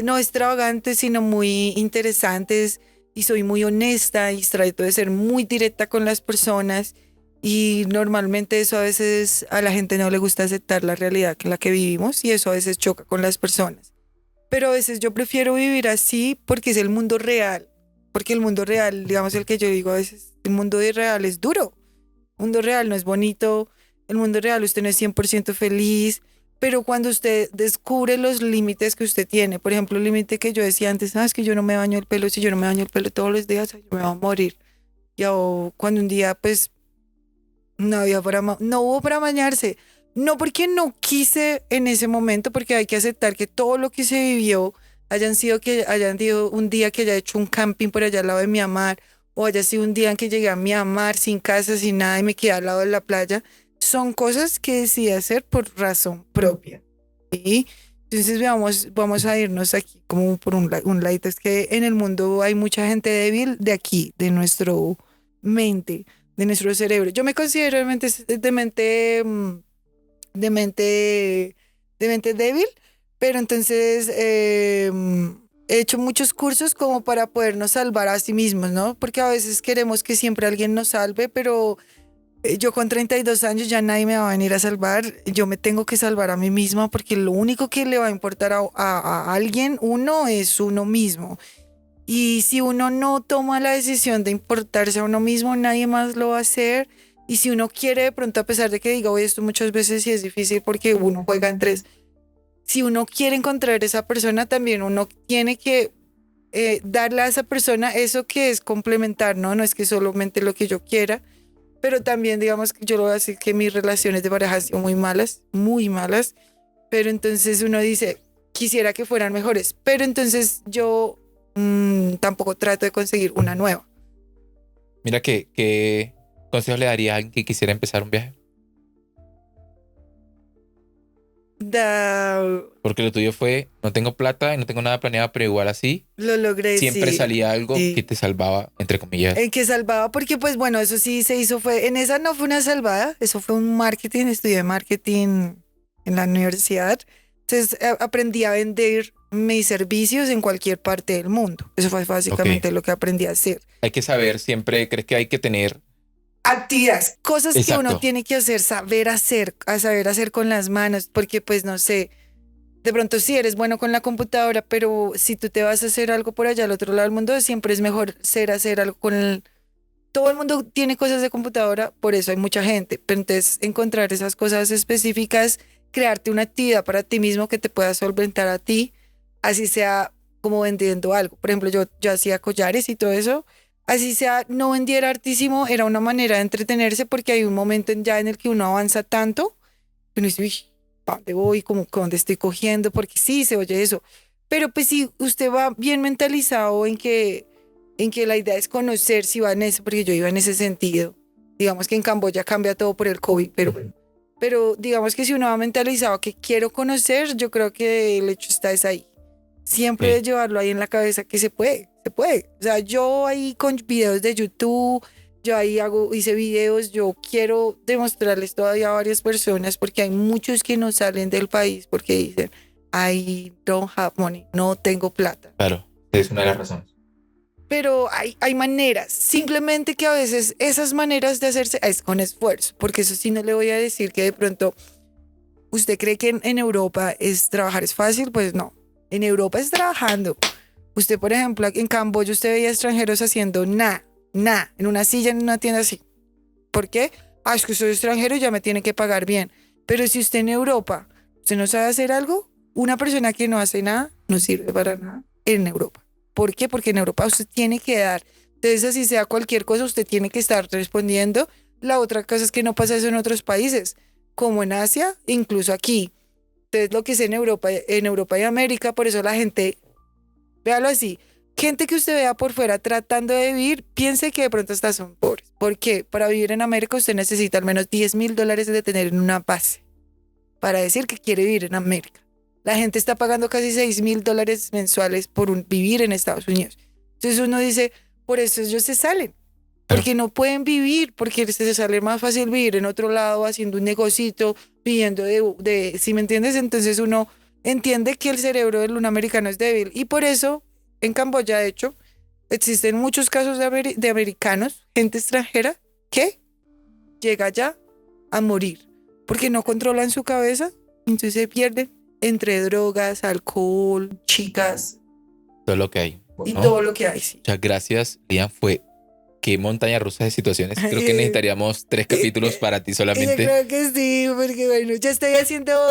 no extravagantes, sino muy interesantes y soy muy honesta y trato de ser muy directa con las personas y normalmente eso a veces a la gente no le gusta aceptar la realidad en la que vivimos y eso a veces choca con las personas. Pero a veces yo prefiero vivir así porque es el mundo real. Porque el mundo real, digamos el que yo digo a veces, el mundo real es duro. El mundo real no es bonito. El mundo real usted no es 100% feliz. Pero cuando usted descubre los límites que usted tiene, por ejemplo, el límite que yo decía antes, es que yo no me baño el pelo, si yo no me baño el pelo todos los días, yo me voy a morir. Y o cuando un día pues no había no hubo para bañarse. No porque no quise en ese momento, porque hay que aceptar que todo lo que se vivió hayan sido un día que haya hecho un camping por allá al lado de Miamar, o haya sido un día en que llegué a Miamar sin casa, sin nada y me quedé al lado de la playa. Son cosas que decidí hacer por razón propia. ¿Sí? Entonces vamos a irnos aquí como por un ladito. Es que en el mundo hay mucha gente débil de aquí, de nuestro mente, de nuestro cerebro. Yo me considero de mente, de mente, de mente débil, pero entonces he hecho muchos cursos como para podernos salvar a sí mismos, ¿no? Porque a veces queremos que siempre alguien nos salve, pero yo con 32 años ya nadie me va a venir a salvar. Yo me tengo que salvar a mí misma porque lo único que le va a importar a alguien, uno, es uno mismo. Y si uno no toma la decisión de importarse a uno mismo, nadie más lo va a hacer. Y si uno quiere, de pronto, a pesar de que diga, oye, esto muchas veces sí es difícil porque uno juega en tres. Si uno quiere encontrar esa persona, también uno tiene que darle a esa persona eso que es complementar, ¿no? No es que solamente lo que yo quiera, pero también, digamos, que yo lo voy a decir que mis relaciones de pareja han sido muy malas, pero entonces uno dice, quisiera que fueran mejores, pero entonces yo tampoco trato de conseguir una nueva. Mira, ¿qué consejos le daría a alguien que quisiera empezar un viaje? Porque lo tuyo fue, no tengo plata y no tengo nada planeado, pero igual así, Lo logré, siempre sí. salía algo que Sí. te salvaba, entre comillas. El que salvaba, porque pues bueno, eso sí se hizo, en esa no fue una salvada, eso fue un marketing, estudié marketing en la universidad, entonces aprendí a vender mis servicios en cualquier parte del mundo, eso fue básicamente Ok. lo que aprendí a hacer. Hay que saber siempre, ¿crees que hay que tener? Actividades, cosas que uno Exacto. tiene que hacer, saber hacer con las manos, porque pues no sé, de pronto sí eres bueno con la computadora, pero si tú te vas a hacer algo por allá al otro lado del mundo, siempre es mejor hacer algo con el... Todo el mundo tiene cosas de computadora, por eso hay mucha gente. Pero entonces encontrar esas cosas específicas, crearte una actividad para ti mismo que te pueda solventar a ti, así sea como vendiendo algo. Por ejemplo, yo hacía collares y todo eso. Así sea, no vendiera hartísimo, era una manera de entretenerse porque hay un momento ya en el que uno avanza tanto, que uno dice, uy, ¿para dónde voy? Como, ¿dónde estoy cogiendo? Porque sí, se oye eso. Pero pues si usted va bien mentalizado en que la idea es conocer si va en eso, porque yo iba en ese sentido. Digamos que en Camboya cambia todo por el COVID, pero digamos que si uno va mentalizado que quiero conocer, yo creo que el hecho está es ahí. Siempre de llevarlo ahí en la cabeza que se puede, se puede. O sea, yo ahí con videos de YouTube, yo ahí hice videos, yo quiero demostrarles todavía a varias personas porque hay muchos que no salen del país porque dicen, I don't have money, no tengo plata. Claro, es una de las razones. Pero hay maneras, simplemente que a veces esas maneras de hacerse es con esfuerzo, porque eso sí no le voy a decir que de pronto usted cree que en Europa trabajar es fácil, pues no, en Europa es trabajando. Usted, por ejemplo, en Camboya usted veía extranjeros haciendo nada, en una silla en una tienda así. ¿Por qué? Es que soy extranjero y ya me tiene que pagar bien. Pero si usted en Europa, usted no sabe hacer algo, una persona que no hace nada no sirve para nada en Europa. ¿Por qué? Porque en Europa usted tiene que dar. Entonces, así sea cualquier cosa, usted tiene que estar respondiendo. La otra cosa es que no pasa eso en otros países, como en Asia, incluso aquí. Entonces, lo que es en Europa y América, por eso la gente, véalo así, gente que usted vea por fuera tratando de vivir, piense que de pronto hasta son pobres. ¿Por qué? Para vivir en América usted necesita al menos $10,000 de tener en una base para decir que quiere vivir en América. La gente está pagando casi $6,000 mensuales por vivir en Estados Unidos. Entonces uno dice, por eso ellos se salen. Porque no pueden vivir, porque se sale más fácil vivir en otro lado haciendo un negocito, viviendo ¿sí me entiendes? Entonces uno entiende que el cerebro del americano es débil. Y por eso, en Camboya, de hecho, existen muchos casos de americanos, gente extranjera, que llega allá a morir. Porque no controlan su cabeza, entonces se pierden entre drogas, alcohol, chicas. Todo lo que hay. Y todo lo que hay, sí. Muchas gracias, Lian. Qué montaña rusa de situaciones. Creo que necesitaríamos 3 capítulos para ti solamente. Yo creo que sí, porque bueno,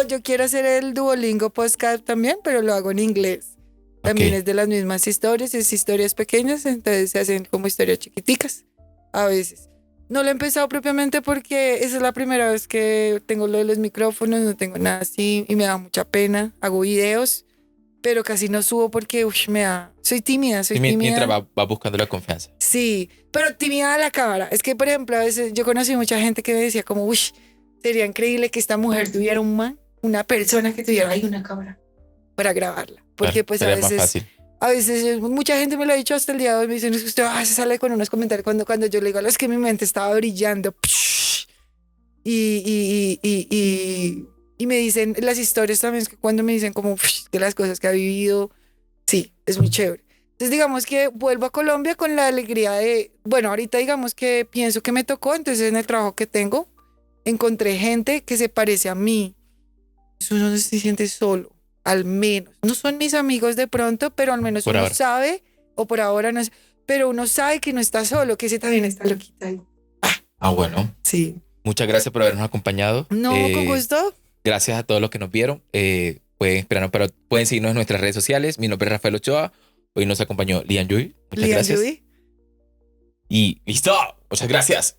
yo quiero hacer el Duolingo podcast también, pero lo hago en inglés. También es de las mismas historias, es historias pequeñas, entonces se hacen como historias chiquiticas a veces. No lo he empezado propiamente porque esa es la primera vez que tengo lo de los micrófonos, no tengo nada así y me da mucha pena. Hago videos, pero casi no subo porque soy tímida. Mientras va buscando la confianza. Sí, pero tímida a la cámara. Es que, por ejemplo, a veces yo conocí mucha gente que me decía como, sería increíble que esta mujer tuviera una persona que tuviera ahí una cámara para grabarla. Porque pues a veces mucha gente me lo ha dicho hasta el día de hoy, me dicen, es que usted se sale con unos comentarios cuando yo le digo, es que mi mente estaba brillando. Y me dicen las historias también, que cuando me dicen como que las cosas que ha vivido, sí, es muy chévere. Entonces digamos que vuelvo a Colombia con la alegría de, bueno, ahorita digamos que pienso que me tocó, entonces en el trabajo que tengo, encontré gente que se parece a mí. Uno no se siente solo, al menos. No son mis amigos de pronto, pero al menos uno sabe, o por ahora no es, pero uno sabe que no está solo, que ese también está loquita ahí. Bueno. Sí. Muchas gracias por habernos acompañado. No, con gusto. Gracias a todos los que nos vieron. Pueden seguirnos en nuestras redes sociales. Mi nombre es Rafael Ochoa. Hoy nos acompañó Lian Yubi. Muchas gracias. Y listo. Muchas gracias.